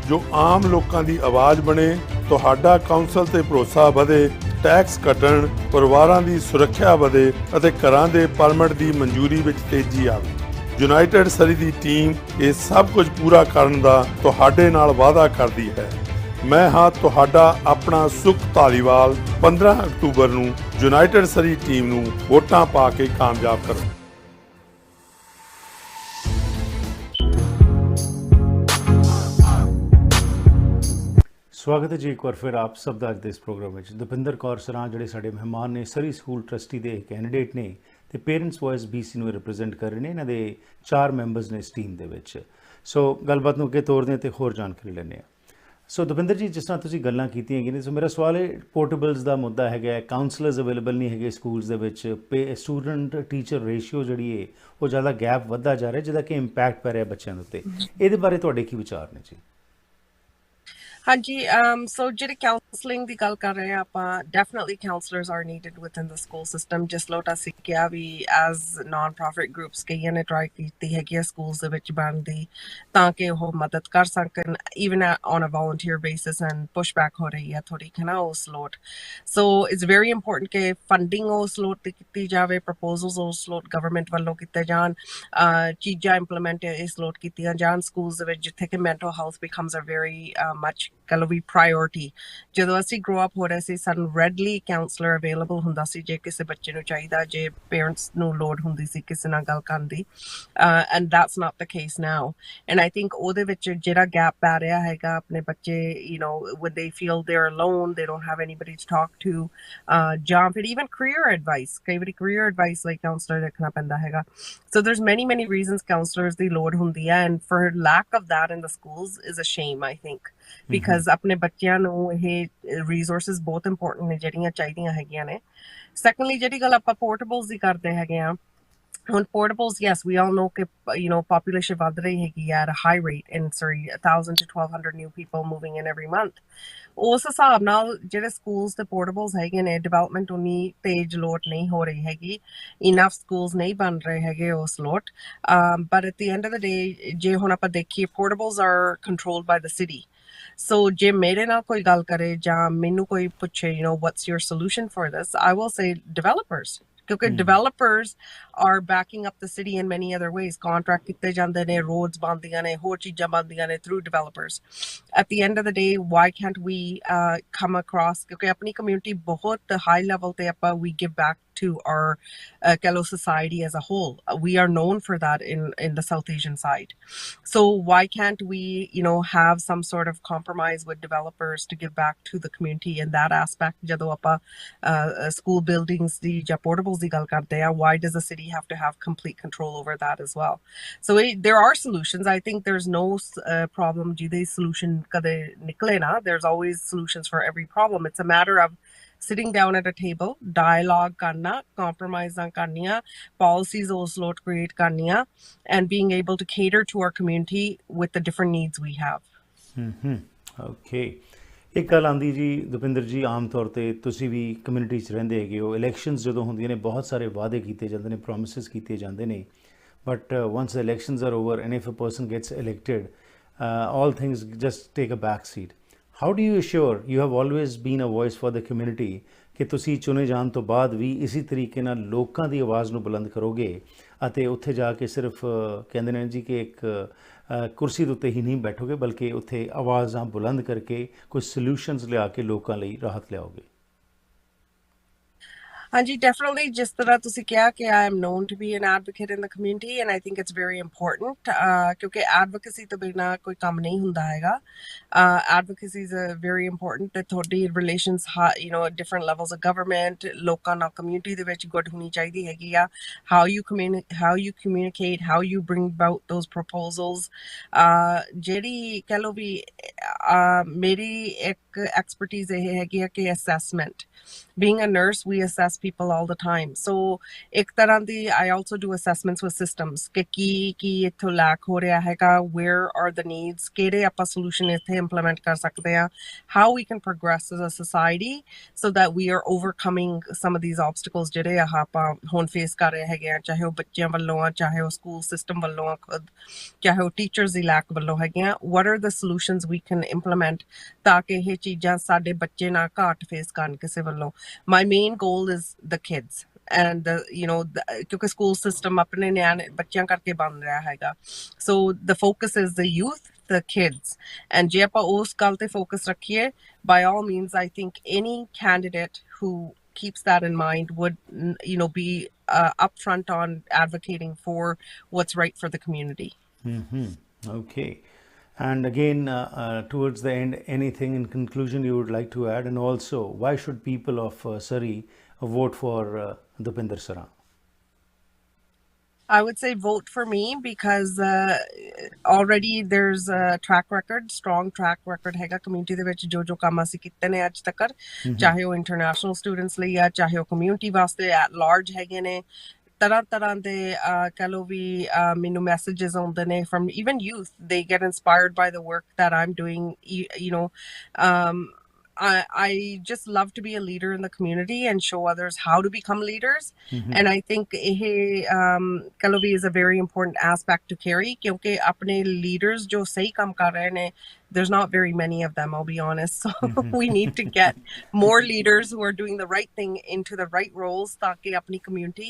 ਜੋ ਆਮ ਲੋਕਾਂ ਦੀ ਆਵਾਜ਼ ਬਣੇ, ਤੁਹਾਡਾ ਕਾਉਂਸਲ ਤੇ ਭਰੋਸਾ ਵਧੇ, ਟੈਕਸ ਘਟਣ, ਪਰਿਵਾਰਾਂ ਦੀ ਸੁਰੱਖਿਆ ਵਧੇ ਅਤੇ ਘਰਾਂ ਦੇ ਪਰਮਿਟ ਦੀ ਮਨਜ਼ੂਰੀ ਵਿੱਚ ਤੇਜ਼ੀ ਆਵੇ। ਯੂਨਾਈਟਿਡ ਸਰੀ ਦੀ ਟੀਮ ਇਹ ਸਭ ਕੁਝ ਪੂਰਾ ਕਰਨ ਦਾ ਤੁਹਾਡੇ ਨਾਲ ਵਾਅਦਾ ਕਰਦੀ ਹੈ। ਮੈਂ ਹਾਂ ਤੁਹਾਡਾ ਆਪਣਾ ਸੁਖ ਧਾਲੀਵਾਲ। 15 ਅਕਤੂਬਰ ਨੂੰ ਯੂਨਾਈਟਿਡ ਸਰੀ ਟੀਮ ਨੂੰ ਵੋਟਾਂ ਪਾ ਕੇ ਕਾਮਯਾਬ ਕਰੋ। ਸਵਾਗਤ ਹੈ ਜੀ ਇੱਕ ਵਾਰ ਫਿਰ ਆਪ ਸਭ ਦਾ ਅੱਜ ਦੇ ਇਸ ਪ੍ਰੋਗਰਾਮ ਵਿੱਚ। ਦੁਪਿੰਦਰ ਸਾਰਾਨ ਜਿਹੜੇ ਸਾਡੇ ਮਹਿਮਾਨ ਨੇ, ਸਰੀ ਸਕੂਲ ਟਰਸਟੀ ਦੇ ਕੈਂਡੀਡੇਟ ਨੇ ਤੇ ਪੇਰੈਂਟਸ ਵੌਇਸ BC ਨੂੰ ਰਿਪਰੈਜ਼ੈਂਟ ਕਰ ਰਹੇ ਨੇ। ਇਹਨਾਂ ਦੇ 4 ਮੈਂਬਰਸ ਨੇ ਇਸ ਟੀਮ ਦੇ ਵਿੱਚ। ਸੋ ਗੱਲਬਾਤ ਨੂੰ ਅੱਗੇ ਤੋਰਦੇ ਹਾਂ ਤੇ ਹੋਰ ਜਾਣਕਾਰੀ ਲੈਂਦੇ ਹਾਂ। ਸੋ ਦੁਪਿੰਦਰ ਜੀ, ਜਿਸ ਤਰ੍ਹਾਂ ਤੁਸੀਂ ਗੱਲਾਂ ਕੀਤੀਆਂ ਹੈਗੀਆਂ ਨੇ, ਸੋ ਮੇਰਾ ਸਵਾਲ ਹੈ ਪੋਰਟੇਬਲਸ ਦਾ ਮੁੱਦਾ ਹੈਗਾ, ਕਾਉਂਸਲਰਸ ਅਵੇਲੇਬਲ ਨਹੀਂ ਹੈਗੇ ਸਕੂਲਸ ਦੇ ਵਿੱਚ, ਸਟੂਡੈਂਟ ਟੀਚਰ ਰੇਸ਼ੀਓ ਜਿਹੜੀ ਹੈ ਉਹ ਜ਼ਿਆਦਾ ਗੈਪ ਵੱਧਦਾ ਜਾ ਰਿਹਾ, ਜਿਹਦਾ ਕਿ ਇੰਪੈਕਟ ਪੈ ਰਿਹਾ ਬੱਚਿਆਂ ਦੇ ਉੱਤੇ। ਇਹਦੇ ਬਾਰੇ ਤੁਹਾਡੇ ਕੀ ਵਿਚਾਰ ਨੇ ਜੀ? ਹਾਂਜੀ, ਸੋ ਜਿਹੜੀ ਕਾਉਂਸਲਿੰਗ ਦੀ ਗੱਲ ਕਰ ਰਹੇ ਆ ਆਪਾਂ, definitely counsellors are needed within the school system. ਜਿਸ ਲੋਟ ਅਸੀਂ ਕਿਹਾ ਵੀ ਐਜ਼ ਨਾਨ ਪ੍ਰੋਫਿਟ ਗਰੁੱਪਸ ਕਈਆਂ ਨੇ ਟਰਾਈ ਕੀਤੀ ਹੈਗੀ ਆ ਸਕੂਲਸ ਦੇ ਵਿੱਚ ਬਣਨ ਦੀ, ਤਾਂ ਕਿ ਉਹ ਮਦਦ ਕਰ ਸਕਣ even on a volunteer basis, and push back ਹੋ ਰਹੀ ਹੈ ਥੋੜੀ ਹੈ ਨਾ ਉਸ ਲੋਟ। ਸੋ ਇਟਸ ਵੈਰੀ ਇੰਪੋਰਟੈਂਟ ਕਿ ਫੰਡਿੰਗ ਉਸ ਲੋਟ ਤੇ ਕੀਤੀ ਜਾਵੇ, ਪ੍ਰਪੋਜ਼ਲਸ ਉਸ ਲੋਟ ਗਵਰਨਮੈਂਟ ਵੱਲੋਂ ਕੀਤੇ ਜਾਣ, ਚੀਜ਼ਾਂ ਇੰਪਲੀਮੈਂਟ ਇਸ ਲੋਟ ਕੀਤੀਆਂ ਜਾਣ ਸਕੂਲਸ ਦੇ ਵਿੱਚ, ਜਿੱਥੇ ਕਿ mental health becomes a very much ਕਹ ਲਓ ਵੀ ਪ੍ਰਾਇਓਰਟੀ। ਜਦੋਂ ਅਸੀਂ ਗਰੋ ਅਪ ਹੋ ਰਹੇ ਸੀ ਸਾਨੂੰ ਰੈਡਲੀ ਕਾਉਂਸਲਰ ਅਵੇਲੇਬਲ ਹੁੰਦਾ ਸੀ ਜੇ ਕਿਸੇ ਬੱਚੇ ਨੂੰ ਚਾਹੀਦਾ, ਜੇ ਪੇਰੈਂਟਸ ਨੂੰ ਲੋੜ ਹੁੰਦੀ ਸੀ ਕਿਸੇ ਨਾਲ ਗੱਲ ਕਰਨ ਦੀ, and that's not the case now. And I think ਉਹਦੇ ਵਿੱਚ ਜਿਹੜਾ ਗੈਪ ਪੈ ਰਿਹਾ ਹੈਗਾ, ਆਪਣੇ ਬੱਚੇ when they feel they're alone, they don't have anybody to talk to, ਜਾਂ ਫਿਰ even career advice, ਕਈ ਵਾਰੀ career advice ਲਈ ਕਾਉਂਸਲਰ ਰੱਖਣਾ ਪੈਂਦਾ ਹੈਗਾ। So there's many reasons counselors ਦੀ ਲੋੜ ਹੁੰਦੀ ਹੈ, and for lack of that in the schools is a shame, I think, because ਆਪਣੇ ਬੱਚਿਆਂ ਨੂੰ ਇਹ resources ਬਹੁਤ important ਨੇ ਜਿਹੜੀਆਂ ਚਾਹੀਦੀਆਂ ਹੈਗੀਆਂ ਨੇ। Secondly, ਜਿਹੜੀ ਗੱਲ ਆਪਾਂ portables ਦੀ ਕਰਦੇ ਹੈਗੇ ਆ, ਹੁਣ portables, yes, we all know ਕਿ population ਵੱਧ ਰਹੀ ਹੈਗੀ at a high rate in Surrey, 1,000 to 1,200 new people moving in every month. ਉਸ ਹਿਸਾਬ ਨਾਲ ਜਿਹੜੇ ਸਕੂਲਸ ਤੇ portables ਹੈਗੇ ਨੇ, ਡਿਵੈਲਪਮੈਂਟ ਉਨੀ ਤੇਜ਼ ਲੋਟ ਨਹੀਂ ਹੋ ਰਹੀ ਹੈਗੀ, ਇਨਫ ਸਕੂਲਸ ਨਹੀਂ ਬਣ ਰਹੇ ਹੈਗੇ ਉਸ ਲੋਟ। But at the end of the day, ਜੇ ਹੁਣ ਆਪਾਂ ਦੇਖੀਏ, portables are controlled by the city. So ਜੇ ਮੇਰੇ ਨਾਲ ਕੋਈ ਗੱਲ ਕਰੇ ਜਾਂ ਮੈਨੂੰ ਕੋਈ ਪੁੱਛੇ what's your solution for this, I will say developers. ਕਿਉਂਕਿ developers are backing up the city in many other ways. Contract ਕੀਤੇ ਜਾਂਦੇ ਨੇ, roads ਬਣਦੀਆਂ ਨੇ, ਹੋਰ ਚੀਜ਼ਾਂ ਬਣਦੀਆਂ ਨੇ through developers. At the end of the day, why can't we come across, ਕਿਉਂਕਿ ਆਪਣੀ community ਬਹੁਤ high level ਤੇ ਆਪਾਂ we give back to our fellow society as a whole. We are known for that in the South Asian side. So why can't we, have some sort of compromise with developers to give back to the community in that aspect? ਜਦੋਂ ਆਪਾਂ school buildings ਦੀ ਜਾਂ portables ਦੀ ਗੱਲ ਕਰਦੇ ਆ, why does the city have to have complete control over that as well? So there are solutions. I think there's no problem ਜਿਹਦੀ solution ਕਦੇ ਨਿਕਲੇ ਨਾ. There's always solutions for every problem. It's a matter of sitting down at a table, dialogue karna, compromise karniya, policies also create karniya, and being able to cater to our community with the different needs we have. Okay. ਇੱਕ ਗੱਲ ਆਉਂਦੀ ਜੀ ਦੁਪਿੰਦਰ ਜੀ, ਆਮ ਤੌਰ 'ਤੇ ਤੁਸੀਂ ਵੀ community 'ਚ ਰਹਿੰਦੇ ਹੈਗੇ ਹੋ, ਇਲੈਕਸ਼ਨਸ ਜਦੋਂ ਹੁੰਦੀਆਂ ਨੇ ਬਹੁਤ ਸਾਰੇ ਵਾਅਦੇ ਕੀਤੇ ਜਾਂਦੇ ਨੇ, ਪ੍ਰੋਮਿਸਿਸ ਕੀਤੇ ਜਾਂਦੇ ਨੇ, but once elections are over and if a person gets elected, all things just take a back seat. How do you assure, you have always been a voice for the community, ਕਿ ਤੁਸੀਂ ਚੁਣੇ ਜਾਣ ਤੋਂ ਬਾਅਦ ਵੀ ਇਸੇ ਤਰੀਕੇ ਨਾਲ ਲੋਕਾਂ ਦੀ ਆਵਾਜ਼ ਨੂੰ ਬੁਲੰਦ ਕਰੋਗੇ ਅਤੇ ਉੱਥੇ ਜਾ ਕੇ ਸਿਰਫ ਕਹਿੰਦੇ ਨੇ ਜੀ ਕਿ ਇੱਕ ਕੁਰਸੀ ਦੇ ਉੱਤੇ ਹੀ ਨਹੀਂ ਬੈਠੋਗੇ, ਬਲਕਿ ਉੱਥੇ ਆਵਾਜ਼ਾਂ ਬੁਲੰਦ ਕਰਕੇ ਕੁਝ ਸੋਲਿਊਸ਼ਨਸ ਲਿਆ ਕੇ ਲੋਕਾਂ ਲਈ ਰਾਹਤ ਲਿਆਓਗੇ? Hanji, definitely. Just that ਤੁਸੀਂ ਕਿਹਾ ਕਿ I am known to be an advocate in the community, and I think it's very important. ਕਿਉਂਕਿ advocacy ਤੋਂ ਬਿਨਾਂ ਕੋਈ ਕੰਮ ਨਹੀਂ ਹੁੰਦਾ ਹੈਗਾ. Advocacy is very important. ਤੇ ਤੁਹਾਡੀ relations, at different levels of government, ਲੋਕਾਂ ਨਾਲ community ਦੇ ਵਿੱਚ good ਹੋਣੀ ਚਾਹੀਦੀ ਹੈਗੀ ਆ. How you communicate, how you bring about those proposals. ਜਿਹੜੀ ਕਹਿ ਲਓ ਵੀ ਮੇਰੀ ਇੱਕ expertise ਇਹ ਹੈਗੀ ਆ ਕਿ assessment. Being a nurse, we assess people all the time. So ਇੱਕ ਤਰ੍ਹਾਂ ਦੀ I also do assessments with systems ਕਿ ਕੀ ਇੱਥੋਂ lack ਹੋ ਰਿਹਾ ਹੈਗਾ, where are the needs, ਕਿਹੜੇ ਆਪਾਂ solution ਇੱਥੇ implement ਕਰ ਸਕਦੇ ਆ, how we can progress as a society so that we are overcoming some of these obstacles ਜਿਹੜੇ ਆਪਾਂ ਹੁਣ face ਕਰ ਰਹੇ ਹੈਗੇ ਆ, ਚਾਹੇ ਉਹ ਬੱਚਿਆਂ ਵੱਲੋਂ ਆ, ਚਾਹੇ ਉਹ school system ਵੱਲੋਂ ਆ ਖੁਦ, ਚਾਹੇ ਉਹ teachers ਦੀ lack ਵੱਲੋਂ ਹੈਗੀਆਂ. What are the solutions we can implement ਤਾਂ ਕਿ ਇਹ ਚੀਜ਼ਾਂ ਸਾਡੇ ਬੱਚੇ ਨਾ ਘਾਟ face ਕਰਨ ਕਿਸੇ ਵੱਲੋਂ? My main goal is the kids and ਕਿਉਂਕਿ school system ਆਪਣੇ ਨਿਆਣੇ ਬੱਚਿਆਂ ਕਰਕੇ ਬਣ ਰਿਹਾ ਹੈਗਾ. So the focus is the youth, the kids, and ਜੇ ਆਪਾਂ ਉਸ ਗੱਲ ਤੇ focus ਰੱਖੀਏ, by all means I think any candidate who keeps that in mind would be upfront on advocating for what's right for the community. Okay. And again, towards the end, anything in conclusion you would like to add? And also, why should people of Surrey vote for Dupinder Saran? I would say vote for me because already there's a strong track record ਹੈਗਾ community ਦੇ ਵਿੱਚ ਜੋ ਕੰਮ ਅਸੀਂ ਕੀਤੇ ਨੇ ਅੱਜ ਤੱਕ, ਚਾਹੇ ਉਹ international students ਲਈ ਆ, ਚਾਹੇ ਉਹ community ਵਾਸਤੇ at large ਹੈਗੇ ਨੇ. ਤਰ੍ਹਾਂ ਦੇ ਕਹਿ ਲਓ ਵੀ ਮੈਨੂੰ messages ਆਉਂਦੇ ਨੇ from even youth. They get inspired by the work that I'm doing. I just love to be a leader in the community and show others how to become leaders. And I think ਕਹਿ ਲਓ ਵੀ is a very important aspect to carry ਕਿਉਂਕਿ ਆਪਣੇ leaders ਜੋ ਸਹੀ ਕੰਮ ਕਰ ਰਹੇ ਨੇ, there's not very many of them, I'll be honest. So we need to get more leaders who are doing the right thing into the right roles ताकि अपनी community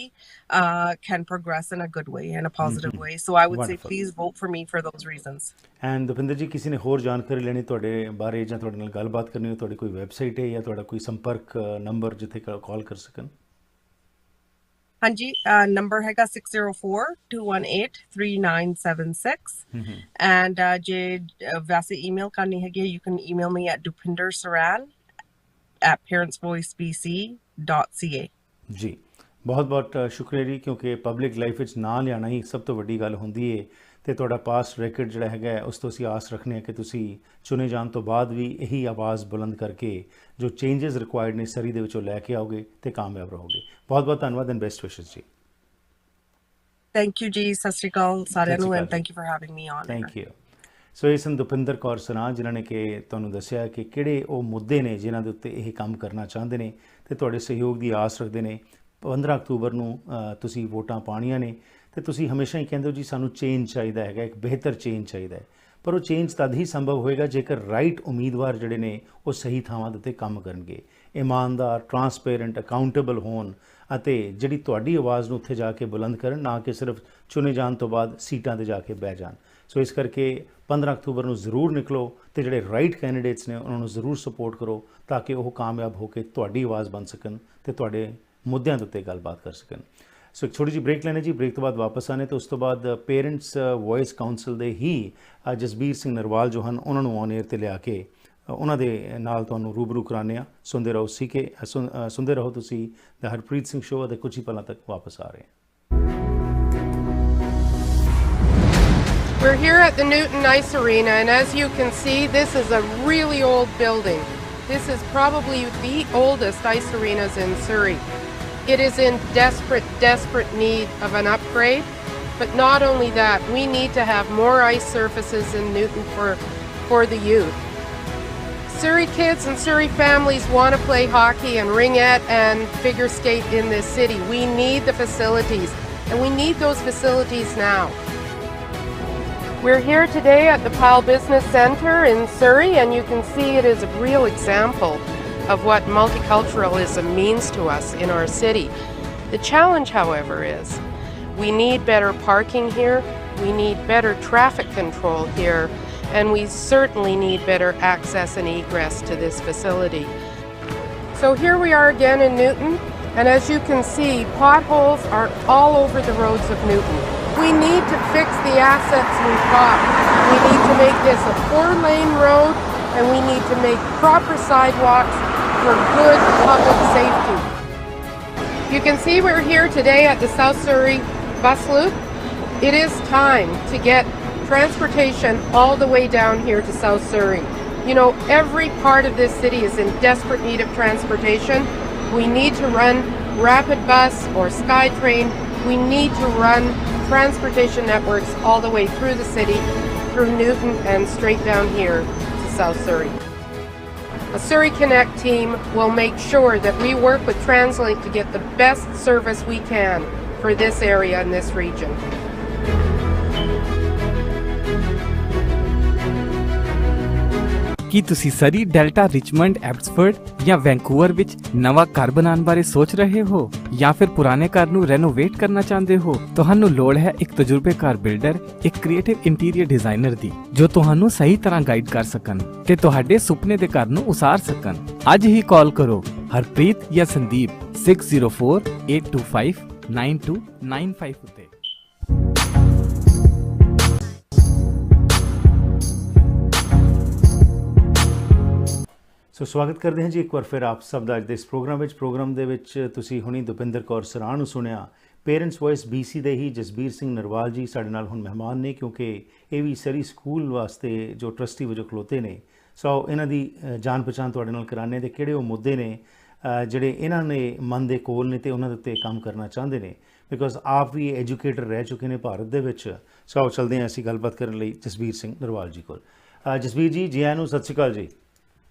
can progress in a good way, in a positive way. So I would say please vote for me for those reasons. And Dupinder ਜੀ, ਕਿਸੇ ਨੇ ਹੋਰ ਜਾਣਕਾਰੀ ਲੈਣੀ ਤੁਹਾਡੇ ਬਾਰੇ ਜਾਂ ਤੁਹਾਡੇ ਨਾਲ ਗੱਲਬਾਤ ਕਰਨੀ ਹੋ, ਤੁਹਾਡੀ ਕੋਈ ਵੈਬਸਾਈਟ ਹੈ ਜਾਂ ਤੁਹਾਡਾ ਕੋਈ ਸੰਪਰਕ ਨੰਬਰ ਜਿੱਥੇ ਕਾਲ ਕਰ ਸਕਣ? ਹਾਂਜੀ, ਨੰਬਰ ਹੈਗਾ 604-218-3976. And ਜੇ ਵੈਸੇ email ਕਰਨੀ ਹੈਗੀ, you can email me at dupinder.saran@parentsvoicebc.ca. ਜੀ, ਬਹੁਤ ਬਹੁਤ ਸ਼ੁਕਰੀਆ ਜੀ, ਕਿਉਂਕਿ ਪਬਲਿਕ ਲਾਈਫ ਵਿੱਚ ਨਾਂ ਲਿਆਉਣਾ ਹੀ ਸਭ ਤੋਂ ਵੱਡੀ ਗੱਲ ਹੁੰਦੀ ਹੈ ਅਤੇ ਤੁਹਾਡਾ ਪਾਸਟ ਰੈਕਡ ਜਿਹੜਾ ਹੈਗਾ ਉਸ ਤੋਂ ਅਸੀਂ ਆਸ ਰੱਖਦੇ ਹਾਂ ਕਿ ਤੁਸੀਂ ਚੁਣੇ ਜਾਣ ਤੋਂ ਬਾਅਦ ਵੀ ਇਹੀ ਆਵਾਜ਼ ਬੁਲੰਦ ਕਰਕੇ ਜੋ ਚੇਂਜਸ ਰਿਕੁਆਇਰਡ ਨੇ ਸਰੀ ਦੇ ਵਿੱਚੋਂ ਲੈ ਕੇ ਆਓਗੇ ਅਤੇ ਕਾਮਯਾਬ ਰਹੋਗੇ. ਬਹੁਤ ਬਹੁਤ ਧੰਨਵਾਦ ਐਂਡ ਬੈਸਟ ਵਿਸ਼ੇਸ ਜੀ. ਥੈਂਕ ਯੂ ਜੀ, ਸਤਿ ਸ਼੍ਰੀ ਅਕਾਲ ਸਾਰਿਆਂ ਨੂੰ and thank you for having me on. Thank you. So ਇਹ ਸਨ ਦੁਪਿੰਦਰ ਕੌਰ ਸਰਾਂ, ਜਿਨ੍ਹਾਂ ਨੇ ਕਿ ਤੁਹਾਨੂੰ ਦੱਸਿਆ ਕਿ ਕਿਹੜੇ ਉਹ ਮੁੱਦੇ ਨੇ ਜਿਨ੍ਹਾਂ ਦੇ ਉੱਤੇ ਇਹ ਕੰਮ ਕਰਨਾ ਚਾਹੁੰਦੇ ਨੇ ਅਤੇ ਤੁਹਾਡੇ ਸਹਿਯੋਗ ਦੀ ਆਸ ਰੱਖਦੇ ਨੇ. 15 ਅਕਤੂਬਰ ਨੂੰ ਤੁਸੀਂ ਵੋਟਾਂ ਪਾਉਣੀਆਂ ਨੇ ਅਤੇ ਤੁਸੀਂ ਹਮੇਸ਼ਾ ਹੀ ਕਹਿੰਦੇ ਹੋ ਜੀ ਸਾਨੂੰ ਚੇਂਜ ਚਾਹੀਦਾ ਹੈਗਾ, ਇੱਕ ਬਿਹਤਰ ਚੇਂਜ ਚਾਹੀਦਾ ਹੈ, ਪਰ ਉਹ ਚੇਂਜ ਤਦ ਹੀ ਸੰਭਵ ਹੋਏਗਾ ਜੇਕਰ ਰਾਈਟ ਉਮੀਦਵਾਰ ਜਿਹੜੇ ਨੇ ਉਹ ਸਹੀ ਥਾਵਾਂ ਦੇ ਉੱਤੇ ਕੰਮ ਕਰਨਗੇ, ਇਮਾਨਦਾਰ, ਟਰਾਂਸਪੇਰੈਂਟ, ਅਕਾਊਂਟੇਬਲ ਹੋਣ ਅਤੇ ਜਿਹੜੀ ਤੁਹਾਡੀ ਆਵਾਜ਼ ਨੂੰ ਉੱਥੇ ਜਾ ਕੇ ਬੁਲੰਦ ਕਰਨ, ਨਾ ਕਿ ਸਿਰਫ ਚੁਣੇ ਜਾਣ ਤੋਂ ਬਾਅਦ ਸੀਟਾਂ 'ਤੇ ਜਾ ਕੇ ਬਹਿ ਜਾਣ। ਸੋ ਇਸ ਕਰਕੇ 15 ਅਕਤੂਬਰ ਨੂੰ ਜ਼ਰੂਰ ਨਿਕਲੋ ਅਤੇ ਜਿਹੜੇ ਰਾਈਟ ਕੈਂਡੀਡੇਟਸ ਨੇ ਉਹਨਾਂ ਨੂੰ ਜ਼ਰੂਰ ਸਪੋਰਟ ਕਰੋ ਤਾਂ ਕਿ ਉਹ ਕਾਮਯਾਬ ਹੋ ਕੇ ਤੁਹਾਡੀ ਆਵਾਜ਼ ਬਣ ਸਕਣ ਅਤੇ ਤੁਹਾਡੇ ਮੁੱਦਿਆਂ ਦੇ ਉੱਤੇ ਗੱਲਬਾਤ ਕਰ ਸਕਣ। ਸੋ ਇੱਕ ਛੋਟੀ ਜਿਹੀ ਬ੍ਰੇਕ ਲੈਣੇ ਜੀ, ਬ੍ਰੇਕ ਤੋਂ ਬਾਅਦ ਵਾਪਸ ਆਉਣੇ ਅਤੇ ਉਸ ਤੋਂ ਬਾਅਦ ਪੇਰੈਂਟਸ ਵੌਇਸ ਕਾਊਂਸਲ ਦੇ ਹੀ ਜਸਬੀਰ ਸਿੰਘ ਨਰਵਾਲ ਜੋ ਹਨ ਉਹਨਾਂ ਨੂੰ ਔਨ ਏਅਰ 'ਤੇ ਲਿਆ ਕੇ ਉਹਨਾਂ ਦੇ ਨਾਲ ਤੁਹਾਨੂੰ ਰੂਬਰੂ ਕਰਾਉਂਦੇ ਹਾਂ। ਸੁਣਦੇ ਰਹੋ ਤੁਸੀਂ ਦ ਹਰਪ੍ਰੀਤ ਸਿੰਘ ਸ਼ੋਅ ਅਤੇ ਕੁਝ ਹੀ ਪਲਾਂ ਤੱਕ ਵਾਪਸ ਆ ਰਹੇ ਹਾਂ। We're here at the Newton Ice Arena, and as you can see, this is a really old building. This is probably the oldest ice arenas in Surrey. It is in desperate need of an upgrade. But not only that, we need to have more ice surfaces in Newton for the youth. Surrey kids and Surrey families want to play hockey and ringette and figure skate in this city. We need the facilities, and we need those facilities now. We're here today at the Pyle Business Centre in Surrey, and you can see it is a real example of what multiculturalism means to us in our city. The challenge, however, is we need better parking here, we need better traffic control here, and we certainly need better access and egress to this facility. So here we are again in Newton, and as you can see, potholes are all over the roads of Newton. We need to fix the assets we've got. We need to make this a 4-lane road, and we need to make proper sidewalks for good public safety. You can see we're here today at the South Surrey bus loop. It is time to get transportation all the way down here to South Surrey. You know, every part of this city is in desperate need of transportation. We need to run rapid bus or SkyTrain. We need to run transportation networks all the way through the city, through Newton and straight down here to South Surrey. A Surrey Connect team will make sure that we work with TransLink to get the best service we can for this area and this region. ਕੀ ਤੁਸੀਂ ਸਰੀ, delta, Richmond, Abbotsford ਜਾਂ Vancouver ਵਿੱਚ ਨਵਾਂ ਘਰ ਬਣਾਉਣ ਬਾਰੇ ਸੋਚ ਰਹੇ ਹੋ ਜਾਂ ਫਿਰ ਪੁਰਾਣੇ ਘਰ ਨੂੰ ਰੈਨੋਵੇਟ ਕਰਨਾ ਚਾਹੁੰਦੇ ਹੋ? ਤੁਹਾਨੂੰ ਲੋੜ ਹੈ ਇੱਕ ਤਜਰਬੇਕਾਰ ਬਿਲਡਰ, ਇੱਕ ਕ੍ਰੀਏਟਿਵ ਇੰਟੀਰੀਅਰ ਡਿਜ਼ਾਈਨਰ ਦੀ ਜੋ ਤੁਹਾਨੂੰ ਸਹੀ ਤਰ੍ਹਾਂ ਗਾਈਡ ਕਰ ਸਕਣ ਤੇ ਤੁਹਾਡੇ ਸੁਪਨੇ ਦੇ ਘਰ ਨੂੰ ਉਸਾਰ ਸਕਣ। ਅੱਜ ਹੀ ਕਾਲ ਕਰੋ ਹਰਪ੍ਰੀਤ ਜਾਂ ਸੰਦੀਪ 6048259295 ਉੱਤੇ। ਸੋ ਸਵਾਗਤ ਕਰਦੇ ਹਾਂ ਜੀ ਇੱਕ ਵਾਰ ਫਿਰ ਆਪ ਸਭ ਦਾ ਅੱਜ ਦੇ ਇਸ ਪ੍ਰੋਗਰਾਮ ਦੇ ਵਿੱਚ ਤੁਸੀਂ ਹੁਣੀ ਦੁਪਿੰਦਰ ਸਰਾਣ ਨੂੰ ਸੁਣਿਆ। ਪੇਰੈਂਟਸ ਵੌਇਸ BC ਦੇ ਹੀ ਜਸਬੀਰ ਸਿੰਘ ਨਰਵਾਲ ਜੀ ਸਾਡੇ ਨਾਲ ਹੁਣ ਮਹਿਮਾਨ ਨੇ, ਕਿਉਂਕਿ ਇਹ ਵੀ ਸਰੀ ਸਕੂਲ ਵਾਸਤੇ ਜੋ ਟਰਸਟੀ ਵਜੋਂ ਖਲੋਤੇ ਨੇ। ਸੋ ਇਹਨਾਂ ਦੀ ਜਾਣ ਪਛਾਣ ਤੁਹਾਡੇ ਨਾਲ ਕਰਾਣੇ ਤੇ ਕਿਹੜੇ ਉਹ ਮੁੱਦੇ ਨੇ ਜਿਹੜੇ ਇਹਨਾਂ ਨੇ ਮਨ ਦੇ ਕੋਲ ਨੇ ਤੇ ਉਹਨਾਂ ਦੇ ਉੱਤੇ ਕੰਮ ਕਰਨਾ ਚਾਹੁੰਦੇ ਨੇ, ਬਿਕੋਜ਼ ਆਪ ਵੀ ਐਜੂਕੇਟਰ ਰਹਿ ਚੁੱਕੇ ਨੇ ਭਾਰਤ ਦੇ ਵਿੱਚ। ਸੋ ਚਲਦੇ ਹਾਂ ਅਸੀਂ ਗੱਲਬਾਤ ਕਰਨ ਲਈ ਜਸਬੀਰ ਸਿੰਘ ਨਰਵਾਲ ਜੀ ਕੋਲ। ਜਸਬੀਰ ਜੀ, ਜੀ ਆਇਆਂ ਨੂੰ, ਸਤਿ ਸ਼੍ਰੀ ਅਕਾਲ ਜੀ।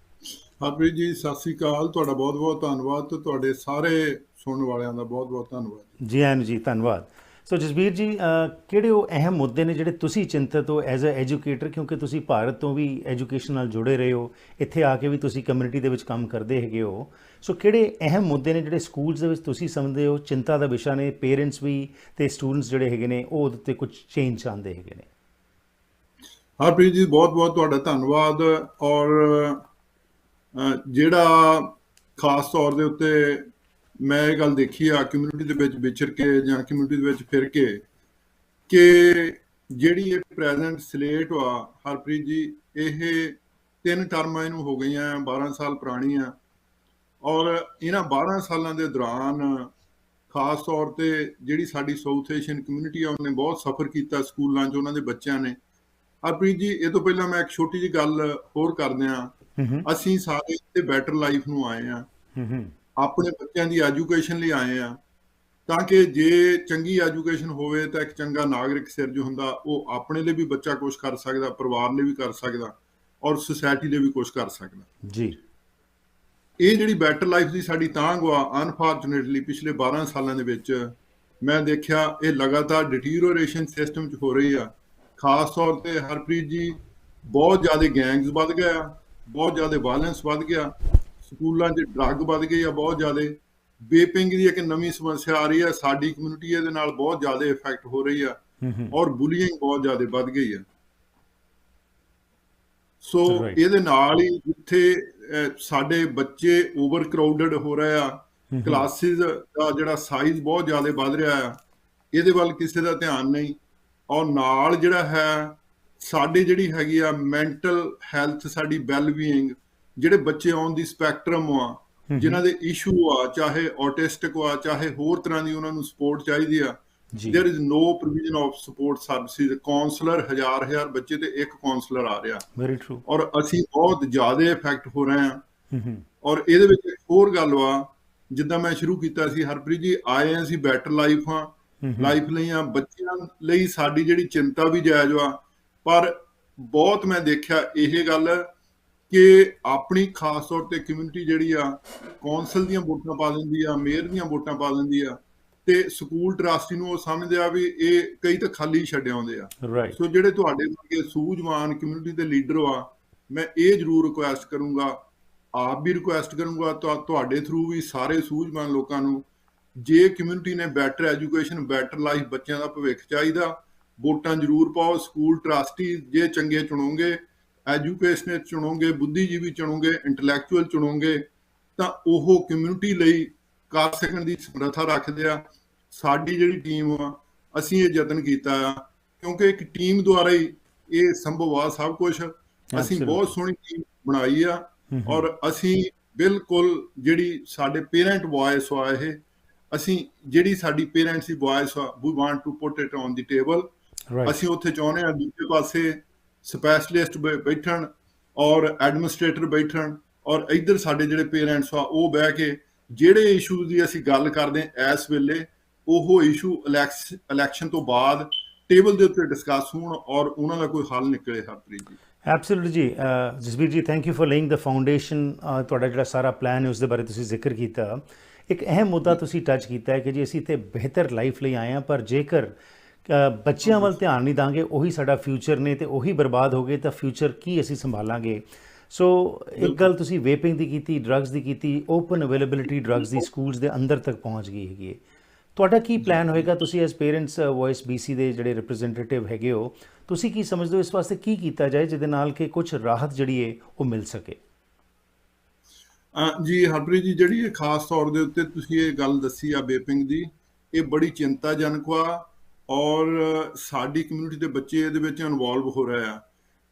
ਹਰਪ੍ਰੀਤ ਜੀ ਸਤਿ ਸ੍ਰੀ ਅਕਾਲ, ਤੁਹਾਡਾ ਬਹੁਤ ਬਹੁਤ ਧੰਨਵਾਦ ਤੇ ਤੁਹਾਡੇ ਸਾਰੇ ਸੁਣਨ ਵਾਲਿਆਂ ਦਾ ਬਹੁਤ ਬਹੁਤ ਧੰਨਵਾਦ। ਜੀ ਆਇਆਂ ਨੂੰ ਜੀ, ਧੰਨਵਾਦ। ਸੋ ਜਸਬੀਰ ਜੀ, ਕਿਹੜੇ ਉਹ ਅਹਿਮ ਮੁੱਦੇ ਨੇ ਜਿਹੜੇ ਤੁਸੀਂ ਚਿੰਤਤ ਹੋ ਐਜ਼ ਅ ਐਜੂਕੇਟਰ, ਕਿਉਂਕਿ ਤੁਸੀਂ ਭਾਰਤ ਤੋਂ ਵੀ ਐਜੂਕੇਸ਼ਨ ਨਾਲ ਜੁੜੇ ਰਹੇ ਹੋ, ਇੱਥੇ ਆ ਕੇ ਵੀ ਤੁਸੀਂ ਕਮਿਊਨਿਟੀ ਦੇ ਵਿੱਚ ਕੰਮ ਕਰਦੇ ਹੈਗੇ ਹੋ। ਸੋ ਕਿਹੜੇ ਅਹਿਮ ਮੁੱਦੇ ਨੇ ਜਿਹੜੇ ਸਕੂਲਸ ਦੇ ਵਿੱਚ ਤੁਸੀਂ ਸਮਝਦੇ ਹੋ ਚਿੰਤਾ ਦਾ ਵਿਸ਼ਾ ਨੇ, ਪੇਰੈਂਟਸ ਵੀ ਤੇ ਸਟੂਡੈਂਟਸ ਜਿਹੜੇ ਹੈਗੇ ਨੇ ਉਹ ਉਹਦੇ 'ਤੇ ਕੁਝ ਚੇਂਜ ਚਾਹੁੰਦੇ ਹੈਗੇ ਨੇ? ਹਰਪ੍ਰੀਤ ਜੀ ਬਹੁਤ ਬਹੁਤ ਤੁਹਾਡਾ ਧੰਨਵਾਦ। ਔਰ ਜਿਹੜਾ ਖਾਸ ਤੌਰ ਦੇ ਉੱਤੇ ਮੈਂ ਇਹ ਗੱਲ ਦੇਖੀ ਆ ਕਮਿਊਨਿਟੀ ਦੇ ਵਿੱਚ ਵਿਚਰ ਕੇ ਜਾਂ ਕਮਿਊਨਿਟੀ ਦੇ ਵਿੱਚ ਫਿਰ ਕੇ ਕਿ ਜਿਹੜੀ ਇਹ ਪ੍ਰੈਜ਼ੈਂਟ ਸਲੇਟ ਆ ਹਰਪ੍ਰੀਤ ਜੀ, ਇਹ 3 ਟਰਮਾਂ ਇਹਨੂੰ ਹੋ ਗਈਆਂ, 12 ਸਾਲ ਪੁਰਾਣੀਆਂ। ਔਰ ਇਹਨਾਂ 12 ਸਾਲਾਂ ਦੇ ਦੌਰਾਨ ਖਾਸ ਤੌਰ 'ਤੇ ਜਿਹੜੀ ਸਾਡੀ ਸਾਊਥ ਏਸ਼ੀਅਨ ਕਮਿਊਨਿਟੀ ਆ ਉਹਨੇ ਬਹੁਤ ਸਫ਼ਰ ਕੀਤਾ ਸਕੂਲਾਂ 'ਚ ਉਹਨਾਂ ਦੇ ਬੱਚਿਆਂ ਨੇ। ਹਰਪ੍ਰੀਤ ਜੀ, ਇਹ ਤੋਂ ਪਹਿਲਾਂ ਮੈਂ ਇੱਕ ਛੋਟੀ ਜਿਹੀ ਗੱਲ ਹੋਰ ਕਰਦਿਆਂ, ਅਸੀਂ ਸਾਰੇ ਇੱਥੇ ਬੈਟਰ ਲਾਈਫ ਨੂੰ ਆਏ ਆ, ਆਪਣੇ ਬੱਚਿਆਂ ਦੀ ਐਜੂਕੇਸ਼ਨ ਲਈ ਆਏ ਆ, ਤਾਂ ਕਿ ਜੇ ਚੰਗੀ ਐਜੂਕੇਸ਼ਨ ਹੋਵੇ ਤਾਂ ਇੱਕ ਚੰਗਾ ਨਾਗਰਿਕ ਸਿਰਜ ਹੁੰਦਾ, ਉਹ ਆਪਣੇ ਲਈ ਵੀ ਬੱਚਾ ਕੁਛ ਕਰ ਸਕਦਾ, ਪਰਿਵਾਰ ਲਈ ਵੀ ਕਰ ਸਕਦਾ ਔਰ ਸੁਸਾਇਟੀ ਲਈ ਵੀ ਕੁਛ ਕਰ ਸਕਦਾ ਜੀ। ਇਹ ਜਿਹੜੀ ਬੈਟਰ ਲਾਈਫ ਦੀ ਸਾਡੀ ਤਾਂਘ ਆ, ਅਨਫੋਰਚੂਨੇਟਲੀ ਪਿਛਲੇ 12 ਸਾਲਾਂ ਦੇ ਵਿੱਚ ਮੈਂ ਦੇਖਿਆ ਇਹ ਲਗਾਤਾਰ ਡਿਟੀਰੀਓਰੇਸ਼ਨ ਸਿਸਟਮ 'ਚ ਹੋ ਰਹੀ ਆ। ਖਾਸ ਤੌਰ 'ਤੇ ਹਰਪ੍ਰੀਤ ਜੀ ਬਹੁਤ ਜ਼ਿਆਦਾ ਗੈਂਗਸ ਵੱਧ ਗਿਆ, ਬਹੁਤ ਜ਼ਿਆਦਾ ਵਾਇਲੈਂਸ ਵੱਧ ਗਿਆ, ਸਕੂਲਾਂ 'ਚ ਡਰੱਗ ਵੱਧ ਗਈ ਆ ਬਹੁਤ ਜ਼ਿਆਦਾ, ਵੇਪਿੰਗ ਦੀ ਇੱਕ ਨਵੀਂ ਸਮੱਸਿਆ ਆ ਰਹੀ ਹੈ, ਸਾਡੀ ਕਮਿਊਨਿਟੀ ਇਹਦੇ ਨਾਲ ਬਹੁਤ ਜ਼ਿਆਦਾ ਇਫੈਕਟ ਹੋ ਰਹੀ ਆ ਔਰ ਬੁਲੀਇੰਗ ਬਹੁਤ ਜ਼ਿਆਦਾ ਵੱਧ ਗਈ ਆ। ਸੋ ਇਹਦੇ ਨਾਲ ਹੀ ਜਿੱਥੇ ਸਾਡੇ ਬੱਚੇ ਓਵਰ ਕਰਾਊਡਡ ਹੋ ਰਹੇ ਆ, ਕਲਾਸਿਸ ਦਾ ਜਿਹੜਾ ਸਾਈਜ਼ ਬਹੁਤ ਜ਼ਿਆਦਾ ਵੱਧ ਰਿਹਾ ਆ, ਇਹਦੇ ਵੱਲ ਕਿਸੇ ਦਾ ਧਿਆਨ ਨਹੀਂ। ਔਰ ਨਾਲ ਜਿਹੜਾ ਹੈ ਸਾਡੀ ਜਿਹੜੀ ਹੈਗੀ ਆ ਮੈਂਟਲ ਹੈਲਥ, ਸਾਡੀ ਵੈਲਬੀਇੰਗ, ਜਿਹੜੇ ਬੱਚੇ ਔਨ ਦੀ ਸਪੈਕਟਰਮ ਆ, ਜਿਨ੍ਹਾਂ ਦੇ ਇਸ਼ੂ ਆ, ਚਾਹੇ ਆਟਿਸਟਿਕ ਆ, ਚਾਹੇ ਹੋਰ ਤਰ੍ਹਾਂ ਦੀ ਉਹਨਾਂ ਨੂੰ ਸਪੋਰਟ ਚਾਹੀਦੀ ਆ, there is no provision of support services। Counsellor ਹਜ਼ਾਰ ਬੱਚੇ ਤੇ ਇੱਕ ਕਾਉਂਸਲਰ ਆ ਰਿਹਾ, ਵੈਰੀ ਟਰੂ। ਔਰ ਅਸੀਂ ਬਹੁਤ ਜ਼ਿਆਦਾ ਇਫੈਕਟ ਹੋ ਰਹੇ ਹਾਂ। ਔਰ ਇਹਦੇ ਵਿੱਚ ਇੱਕ ਹੋਰ ਗੱਲ ਵਾ, ਜਿੱਦਾਂ ਮੈਂ ਸ਼ੁਰੂ ਕੀਤਾ ਸੀ ਹਰਪ੍ਰੀਤ ਜੀ, ਆਏ ਅਸੀਂ ਬੈਟਰ ਲਾਈਫ ਲਈ ਆ, ਬੱਚਿਆਂ ਲਈ ਸਾਡੀ ਜਿਹੜੀ ਚਿੰਤਾ ਵੀ ਜਾਇਜ਼ ਵਾ। ਪਰ ਬਹੁਤ ਮੈਂ ਦੇਖਿਆ ਇਹ ਗੱਲ ਕਿ ਆਪਣੀ ਖਾਸ ਤੌਰ ਤੇ ਕਮਿਊਨਿਟੀ ਜਿਹੜੀ ਆ ਕੌਂਸਲ ਦੀਆਂ ਵੋਟਾਂ ਪਾ ਦਿੰਦੀ ਆ, ਮੇਅਰ ਦੀਆਂ ਵੋਟਾਂ ਪਾ ਦਿੰਦੀ ਆ, ਤੇ ਸਕੂਲ ਟਰਸਟੀ ਨੂੰ ਉਹ ਸਮਝਦੇ ਆ ਵੀ ਇਹ ਕਈ ਤਾਂ ਖਾਲੀ ਛੱਡ ਆਉਂਦੇ ਆ। ਸੋ ਜਿਹੜੇ ਤੁਹਾਡੇ ਵਰਗੇ ਸੂਝਵਾਨ ਕਮਿਊਨਿਟੀ ਦੇ ਲੀਡਰ ਆ, ਮੈਂ ਇਹ ਜ਼ਰੂਰ ਰਿਕੁਐਸਟ ਕਰੂੰਗਾ, ਆਪ ਵੀ ਰਿਕੁਐਸਟ ਕਰੂੰਗਾ ਤੁਹਾਡੇ ਥਰੂ ਵੀ ਸਾਰੇ ਸੂਝਵਾਨ ਲੋਕਾਂ ਨੂੰ, ਜੇ ਕਮਿਊਨਿਟੀ ਨੇ ਬੈਟਰ ਐਜੂਕੇਸ਼ਨ, ਬੈਟਰ ਲਾਈਫ, ਬੱਚਿਆਂ ਦਾ ਭਵਿੱਖ ਚਾਹੀਦਾ, ਵੋਟਾਂ ਜ਼ਰੂਰ ਪਾਓ। ਸਕੂਲ ਟਰਸਟੀ ਜੇ ਚੰਗੇ ਚੁਣੋਗੇ, ਐਜੂਕੇਸ਼ਨਿਸਟ ਚੁਣੋਗੇ, ਬੁੱਧੀਜੀਵੀ ਚੁਣੋਗੇ, ਇੰਟੈਲੈਕਚੁਅਲ ਚੁਣੋਗੇ, ਤਾਂ ਉਹ ਕਮਿਊਨਿਟੀ ਲਈ ਕਰ ਸਕਣ ਦੀ ਸਮਰੱਥਾ ਰੱਖਦੇ ਆ। ਸਾਡੀ ਜਿਹੜੀ ਟੀਮ ਆ, ਅਸੀਂ ਇਹ ਯਤਨ ਕੀਤਾ ਆ, ਕਿਉਂਕਿ ਇੱਕ ਟੀਮ ਦੁਆਰਾ ਹੀ ਇਹ ਸੰਭਵ ਆ ਸਭ ਕੁਝ। ਅਸੀਂ ਬਹੁਤ ਸੋਹਣੀ ਟੀਮ ਬਣਾਈ ਆ, ਔਰ ਅਸੀਂ ਬਿਲਕੁਲ ਜਿਹੜੀ ਸਾਡੇ ਪੇਰੈਂਟ ਵੌਇਸ ਆ, ਇਹ ਅਸੀਂ ਜਿਹੜੀ ਸਾਡੀ ਪੇਰੈਂਟਸ ਦੀ ਵੌਇਸ ਆ, we want to put it on the table. ਅਸੀਂ ਉੱਥੇ ਚਾਹੁੰਦੇ ਹਾਂ ਦੂਜੇ ਪਾਸੇ ਸਪੈਸ਼ਲਿਸਟ ਬੈਠਣ ਔਰ ਐਡਮਿਨਿਸਟ੍ਰੇਟਰ ਬੈਠਣ, ਔਰ ਇੱਧਰ ਸਾਡੇ ਜਿਹੜੇ ਪੇਰੈਂਟਸ ਆ ਉਹ ਬਹਿ ਕੇ ਜਿਹੜੇ ਇਸ਼ੂ ਦੀ ਅਸੀਂ ਗੱਲ ਕਰਦੇ ਹਾਂ ਇਸ ਵੇਲੇ, ਉਹ ਇਸ਼ੂ ਇਲੈਕਸ਼ਨ ਤੋਂ ਬਾਅਦ ਟੇਬਲ ਦੇ ਉੱਤੇ ਡਿਸਕਸ ਹੋਣ ਔਰ ਉਹਨਾਂ ਦਾ ਕੋਈ ਹੱਲ ਨਿਕਲੇ। ਹਰਪ੍ਰੀਤ ਜੀ, ਐਬਸੋਲੂਟਲੀ ਜੀ। ਜਸਬੀਰ ਜੀ, thank you for ਲੇਇੰਗ the foundation. ਤੁਹਾਡਾ ਜਿਹੜਾ ਸਾਰਾ ਪਲਾਨ ਹੈ ਉਸ ਦੇ ਬਾਰੇ ਤੁਸੀਂ ਜ਼ਿਕਰ ਕੀਤਾ। ਇੱਕ ਅਹਿਮ ਮੁੱਦਾ ਤੁਸੀਂ ਟੱਚ ਕੀਤਾ ਹੈ ਕਿ ਜੀ ਅਸੀਂ ਤੇ ਬਿਹਤਰ ਲਾਈਫ ਲਈ ਆਏ ਹਾਂ, ਪਰ ਜੇਕਰ ਬੱਚਿਆਂ ਵੱਲ ਧਿਆਨ ਨਹੀਂ ਦਾਂਗੇ, ਉਹੀ ਸਾਡਾ ਫਿਊਚਰ ਨੇ, ਤੇ ਉਹੀ ਬਰਬਾਦ ਹੋ ਗਏ ਤਾਂ ਫਿਊਚਰ ਕੀ ਅਸੀਂ ਸੰਭਾਲਾਂਗੇ। ਸੋ ਇੱਕ ਗੱਲ ਤੁਸੀਂ ਵੇਪਿੰਗ ਦੀ ਕੀਤੀ, ਡਰੱਗਸ ਦੀ ਕੀਤੀ, ਓਪਨ ਅਵੇਲੇਬਿਲਿਟੀ ਡਰੱਗਸ ਦੀ ਸਕੂਲਸ ਦੇ ਅੰਦਰ ਤੱਕ ਪਹੁੰਚ ਗਈ ਹੈਗੀ ਹੈ। ਤੁਹਾਡਾ ਕੀ ਪਲਾਨ ਹੋਏਗਾ? ਤੁਸੀਂ ਐਜ਼ ਪੇਰੈਂਟਸ ਵੌਇਸ BC ਦੇ ਜਿਹੜੇ ਰਿਪਰੈਜ਼ੈਂਟੇਟਿਵ ਹੈਗੇ ਹੋ, ਤੁਸੀਂ ਕੀ ਸਮਝਦੇ ਹੋ ਇਸ ਵਾਸਤੇ ਕੀ ਕੀਤਾ ਜਾਏ ਜਿਹਦੇ ਨਾਲ ਕਿ ਕੁਝ ਰਾਹਤ ਜਿਹੜੀ ਹੈ ਉਹ ਮਿਲ ਸਕੇ? ਜੀ ਹਰਪ੍ਰੀਤ ਜੀ, ਜਿਹੜੀ ਇਹ ਖਾਸ ਤੌਰ ਦੇ ਉੱਤੇ ਤੁਸੀਂ ਇਹ ਗੱਲ ਦੱਸੀ ਆ ਵੇਪਿੰਗ ਦੀ, ਇਹ ਬੜੀ ਚਿੰਤਾਜਨਕ ਆ, ਔਰ ਸਾਡੀ ਕਮਿਊਨਿਟੀ ਦੇ ਬੱਚੇ ਇਹਦੇ ਵਿੱਚ ਇਨਵੋਲਵ ਹੋ ਰਹੇ ਆ।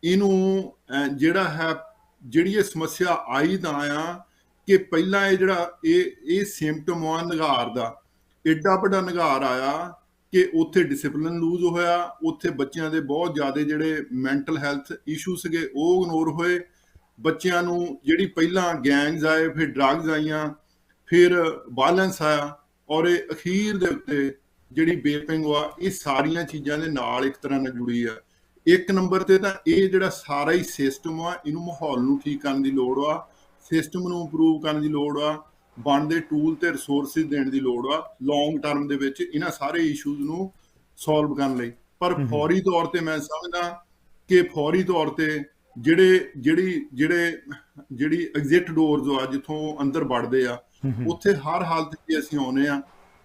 ਇਹਨੂੰ ਜਿਹੜਾ ਹੈ, ਜਿਹੜੀ ਇਹ ਸਮੱਸਿਆ ਆਈ ਤਾਂ ਆ ਕਿ ਪਹਿਲਾਂ ਇਹ ਜਿਹੜਾ ਇਹ ਸਿੰਪਟਮ ਆ ਨਿਗਾਰ ਦਾ, ਏਡਾ ਵੱਡਾ ਨਿਗਾਰ ਆਇਆ ਕਿ ਉੱਥੇ ਡਿਸਿਪਲਿਨ ਲੂਜ਼ ਹੋਇਆ, ਉੱਥੇ ਬੱਚਿਆਂ ਦੇ ਬਹੁਤ ਜ਼ਿਆਦਾ ਜਿਹੜੇ ਮੈਂਟਲ ਹੈਲਥ ਇਸ਼ੂ ਸੀਗੇ ਉਹ ਇਗਨੋਰ ਹੋਏ। ਬੱਚਿਆਂ ਨੂੰ ਜਿਹੜੀ ਪਹਿਲਾਂ ਗੈਂਗਸ ਆਏ, ਫਿਰ ਡਰੱਗਸ ਆਈਆਂ, ਫਿਰ ਵਾਇਲੈਂਸ ਆਇਆ, ਔਰ ਇਹ ਅਖੀਰ ਦੇ ਉੱਤੇ ਜਿਹੜੀ ਵੇਪਿੰਗ ਆ, ਇਹ ਸਾਰੀਆਂ ਚੀਜ਼ਾਂ ਦੇ ਨਾਲ ਇੱਕ ਤਰ੍ਹਾਂ ਨਾਲ ਜੁੜੀ ਆ। ਇੱਕ ਨੰਬਰ ਤੇ ਤਾਂ ਇਹ ਜਿਹੜਾ ਸਾਰਾ ਹੀ ਸਿਸਟਮ ਆ, ਇਹਨੂੰ ਮਾਹੌਲ ਨੂੰ ਠੀਕ ਕਰਨ ਦੀ ਲੋੜ ਆ, ਸਿਸਟਮ ਨੂੰ ਇੰਪਰੂਵ ਕਰਨ ਦੀ ਲੋੜ ਆ, ਬਣਦੇ ਟੂਲ ਤੇ ਰਿਸੋਰਸਿਸ ਦੇਣ ਦੀ ਲੋੜ ਆ ਲੌਂਗ ਟਰਮ ਦੇ ਵਿੱਚ ਇਹਨਾਂ ਸਾਰੇ ਇਸ਼ੂਜ਼ ਨੂੰ ਸੋਲਵ ਕਰਨ ਲਈ। ਪਰ ਫੌਰੀ ਤੌਰ ਤੇ ਮੈਂ ਸਮਝਦਾ ਕਿ ਫੌਰੀ ਤੌਰ ਤੇ ਜਿਹੜੀ ਐਗਜ਼ਿਟ ਡੋਰਸ ਆ, ਜਿੱਥੋਂ ਅੰਦਰ ਵੜਦੇ ਆ, ਉੱਥੇ ਹਰ ਹਾਲਤ 'ਚ ਅਸੀਂ ਆਉਂਦੇ ਆ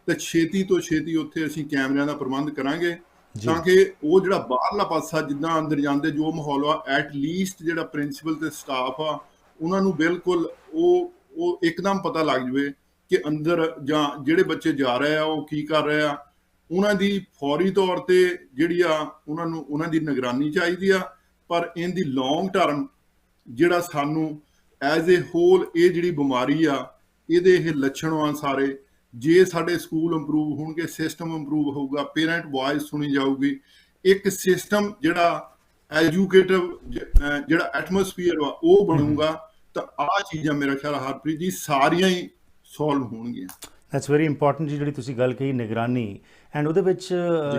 ਤੇ ਛੇਤੀ ਤੋਂ ਛੇਤੀ ਉੱਥੇ ਅਸੀਂ ਕੈਮਰਿਆਂ ਦਾ ਪ੍ਰਬੰਧ ਕਰਾਂਗੇ, ਤਾਂ ਕਿ ਉਹ ਜਿਹੜਾ ਬਾਹਰਲਾ ਪਾਸਾ ਜਿੱਦਾਂ ਅੰਦਰ ਜਾਂਦੇ ਜੋ ਮਾਹੌਲ ਆ, ਐਟ ਲੀਸਟ ਜਿਹੜਾ ਪ੍ਰਿੰਸੀਪਲ ਤੇ ਸਟਾਫ ਆ, ਉਹਨਾਂ ਨੂੰ ਬਿਲਕੁਲ ਉਹ ਇੱਕਦਮ ਪਤਾ ਲੱਗ ਜਾਵੇ ਕਿ ਅੰਦਰ ਜਾਂ ਜਿਹੜੇ ਬੱਚੇ ਜਾ ਰਹੇ ਆ ਉਹ ਕੀ ਕਰ ਰਹੇ ਆ। ਉਹਨਾਂ ਦੀ ਫੌਰੀ ਤੌਰ ਤੇ ਜਿਹੜੀ ਆ ਉਹਨਾਂ ਦੀ ਨਿਗਰਾਨੀ ਚਾਹੀਦੀ ਆ। ਪਰ ਇਨ ਦੀ ਲੌਂਗ ਟਰਮ ਜਿਹੜਾ ਸਾਨੂੰ ਐਜ਼ ਏ ਹੋਲ ਇਹ ਜਿਹੜੀ ਬਿਮਾਰੀ ਆ, ਇਹਦੇ ਇਹ ਲੱਛਣ ਆ ਸਾਰੇ, ਜੇ ਸਾਡੇ ਸਕੂਲ ਇੰਪਰੂਵ ਹੋਣਗੇ, ਸਿਸਟਮ ਇੰਪਰੂਵ ਹੋਊਗਾ, ਪੇਰੈਂਟ ਵੌਇਸ ਸੁਣੀ ਜਾਊਗੀ, ਇੱਕ ਸਿਸਟਮ ਜਿਹੜਾ ਐਜੂਕੇਟਿਵ ਜਿਹੜਾ ਐਟਮੋਸਫੀਅਰ ਵਾ ਉਹ ਬਣੂਗਾ, ਤਾਂ ਆਹ ਚੀਜ਼ਾਂ ਮੇਰਾ ਖਿਆਲ ਹਰਪ੍ਰੀਤ ਜੀ ਸਾਰੀਆਂ ਹੀ ਸੋਲਵ ਹੋਣਗੀਆਂ। ਦੈਟਸ ਵੈਰੀ ਇੰਪੋਰਟੈਂਟ ਜੀ, ਜਿਹੜੀ ਤੁਸੀਂ ਗੱਲ ਕਹੀ ਨਿਗਰਾਨੀ। ਐਂਡ ਉਹਦੇ ਵਿੱਚ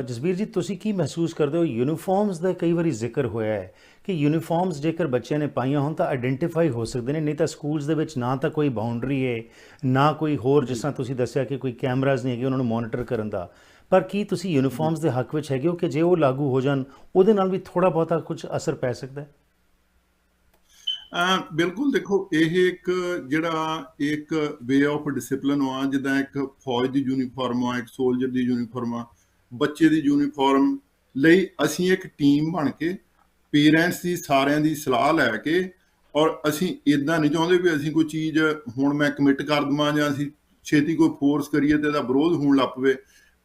ਜਸਬੀਰ ਜੀ, ਤੁਸੀਂ ਕੀ ਮਹਿਸੂਸ ਕਰਦੇ ਹੋ? ਯੂਨੀਫਾਰਮਸ ਦਾ ਕਈ ਵਾਰੀ ਜ਼ਿਕਰ ਹੋਇਆ ਹੈ ਕਿ ਯੂਨੀਫਾਰਮਸ ਜੇਕਰ ਬੱਚਿਆਂ ਨੇ ਪਾਈਆਂ ਹੋਣ ਤਾਂ ਆਈਡੈਂਟੀਫਾਈ ਹੋ ਸਕਦੇ ਨੇ, ਨਹੀਂ ਤਾਂ ਸਕੂਲਸ ਦੇ ਵਿੱਚ ਨਾ ਤਾਂ ਕੋਈ ਬਾਉਂਡਰੀ ਹੈ, ਨਾ ਕੋਈ ਹੋਰ, ਜਿਸ ਤਰ੍ਹਾਂ ਤੁਸੀਂ ਦੱਸਿਆ ਕਿ ਕੋਈ ਕੈਮਰਾਜ਼ ਨਹੀਂ ਹੈਗੇ ਉਹਨਾਂ ਨੂੰ ਮੋਨੀਟਰ ਕਰਨ ਦਾ। ਪਰ ਕੀ ਤੁਸੀਂ ਯੂਨੀਫਾਰਮਸ ਦੇ ਹੱਕ ਵਿੱਚ ਹੈਗੇ ਹੋ ਕਿ ਜੇ ਉਹ ਲਾਗੂ ਹੋ ਜਾਣ ਉਹਦੇ ਨਾਲ ਵੀ ਥੋੜ੍ਹਾ ਬਹੁਤਾ ਕੁਝ ਅਸਰ ਪੈ ਸਕਦਾ ਹੈ? ਬਿਲਕੁਲ ਦੇਖੋ, ਇਹ ਇੱਕ ਜਿਹੜਾ ਇੱਕ ਵੇ ਆਫ ਡਿਸਿਪਲਿਨ ਆ, ਜਿੱਦਾਂ ਇੱਕ ਫੌਜ ਦੀ ਯੂਨੀਫਾਰਮ ਆ, ਇੱਕ ਸੋਲਜਰ ਦੀ ਯੂਨੀਫਾਰਮ ਆ, ਬੱਚੇ ਦੀ ਯੂਨੀਫਾਰਮ ਲਈ ਅਸੀਂ ਇੱਕ ਟੀਮ ਬਣ ਕੇ ਪੇਰੈਂਟਸ ਦੀ ਸਾਰਿਆਂ ਦੀ ਸਲਾਹ ਲੈ ਕੇ, ਔਰ ਅਸੀਂ ਇੱਦਾਂ ਨਹੀਂ ਚਾਹੁੰਦੇ ਵੀ ਅਸੀਂ ਕੋਈ ਚੀਜ਼ ਹੁਣ ਮੈਂ ਕਮਿਟ ਕਰ ਦੇਵਾਂ ਜਾਂ ਅਸੀਂ ਛੇਤੀ ਕੋਈ ਫੋਰਸ ਕਰੀਏ ਤੇ ਇਹਦਾ ਵਿਰੋਧ ਹੋਣ ਲੱਗ ਪਵੇ।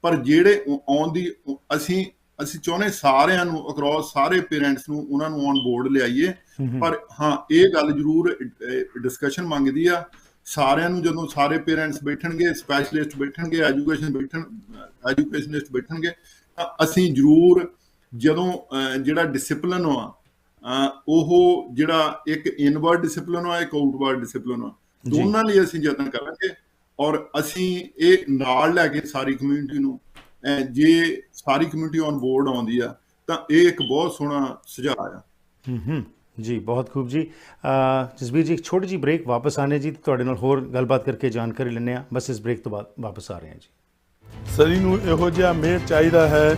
ਪਰ ਜਿਹੜੇ ਅਸੀਂ ਚਾਹੁੰਦੇ ਸਾਰਿਆਂ ਨੂੰ ਅਕਰੋਸ ਸਾਰੇ ਪੇਰੈਂਟਸ ਨੂੰ ਉਹਨਾਂ ਨੂੰ ਔਨ ਬੋਰਡ ਲਿਆਈਏ। ਪਰ ਹਾਂ, ਇਹ ਗੱਲ ਜ਼ਰੂਰ ਡਿਸਕਸ਼ਨ ਮੰਗਦੀ ਆ ਸਾਰਿਆਂ ਨੂੰ। ਜਦੋਂ ਸਾਰੇ ਪੇਰੈਂਟਸ ਬੈਠਣਗੇ, ਸਪੈਸ਼ਲਿਸਟ ਬੈਠਣਗੇ, ਐਜੂਕੇਸ਼ਨਿਸਟ ਬੈਠਣਗੇ, ਤਾਂ ਅਸੀਂ ਜ਼ਰੂਰ ਜਦੋਂ ਜਿਹੜਾ ਡਿਸਿਪਲਿਨ ਆ ਉਹ ਜਿਹੜਾ ਇੱਕ ਇਨਵਰਡ ਡਿਸਿਪਲਿਨ ਆ, ਇੱਕ ਆਊਟਵਰਡ ਡਿਸਿਪਲਿਨ ਆ, ਦੋਨਾਂ ਲਈ ਅਸੀਂ ਯਤਨ ਕਰਾਂਗੇ। ਔਰ ਅਸੀਂ ਇਹ ਨਾਲ ਲੈ ਕੇ ਸਾਰੀ ਕਮਿਊਨਿਟੀ ਨੂੰ, ਜੇ ਸਾਰੀ ਕਮਿਊਨਿਟੀ ਔਨ ਬੋਰਡ ਆਉਂਦੀ ਆ ਤਾਂ ਇਹ ਇੱਕ ਬਹੁਤ ਸੋਹਣਾ ਸੁਝਾਅ ਆ। ਜੀ, ਬਹੁਤ ਖੂਬ ਜੀ। ਜਸਬੀਰ ਜੀ, ਇੱਕ ਛੋਟੀ ਜਿਹੀ ਬ੍ਰੇਕ, ਵਾਪਸ ਆਨੇ ਜੀ ਤੁਹਾਡੇ ਨਾਲ ਹੋਰ ਗੱਲਬਾਤ ਕਰਕੇ ਜਾਣਕਾਰੀ ਲੈਂਦੇ ਹਾਂ। ਬਸ ਇਸ ਬ੍ਰੇਕ ਤੋਂ ਬਾਅਦ ਵਾਪਸ ਆ ਰਹੇ ਹਾਂ ਜੀ। ਸਰੀ ਨੂੰ ਇਹੋ ਜਿਹਾ ਮੇਅਰ ਚਾਹੀਦਾ ਹੈ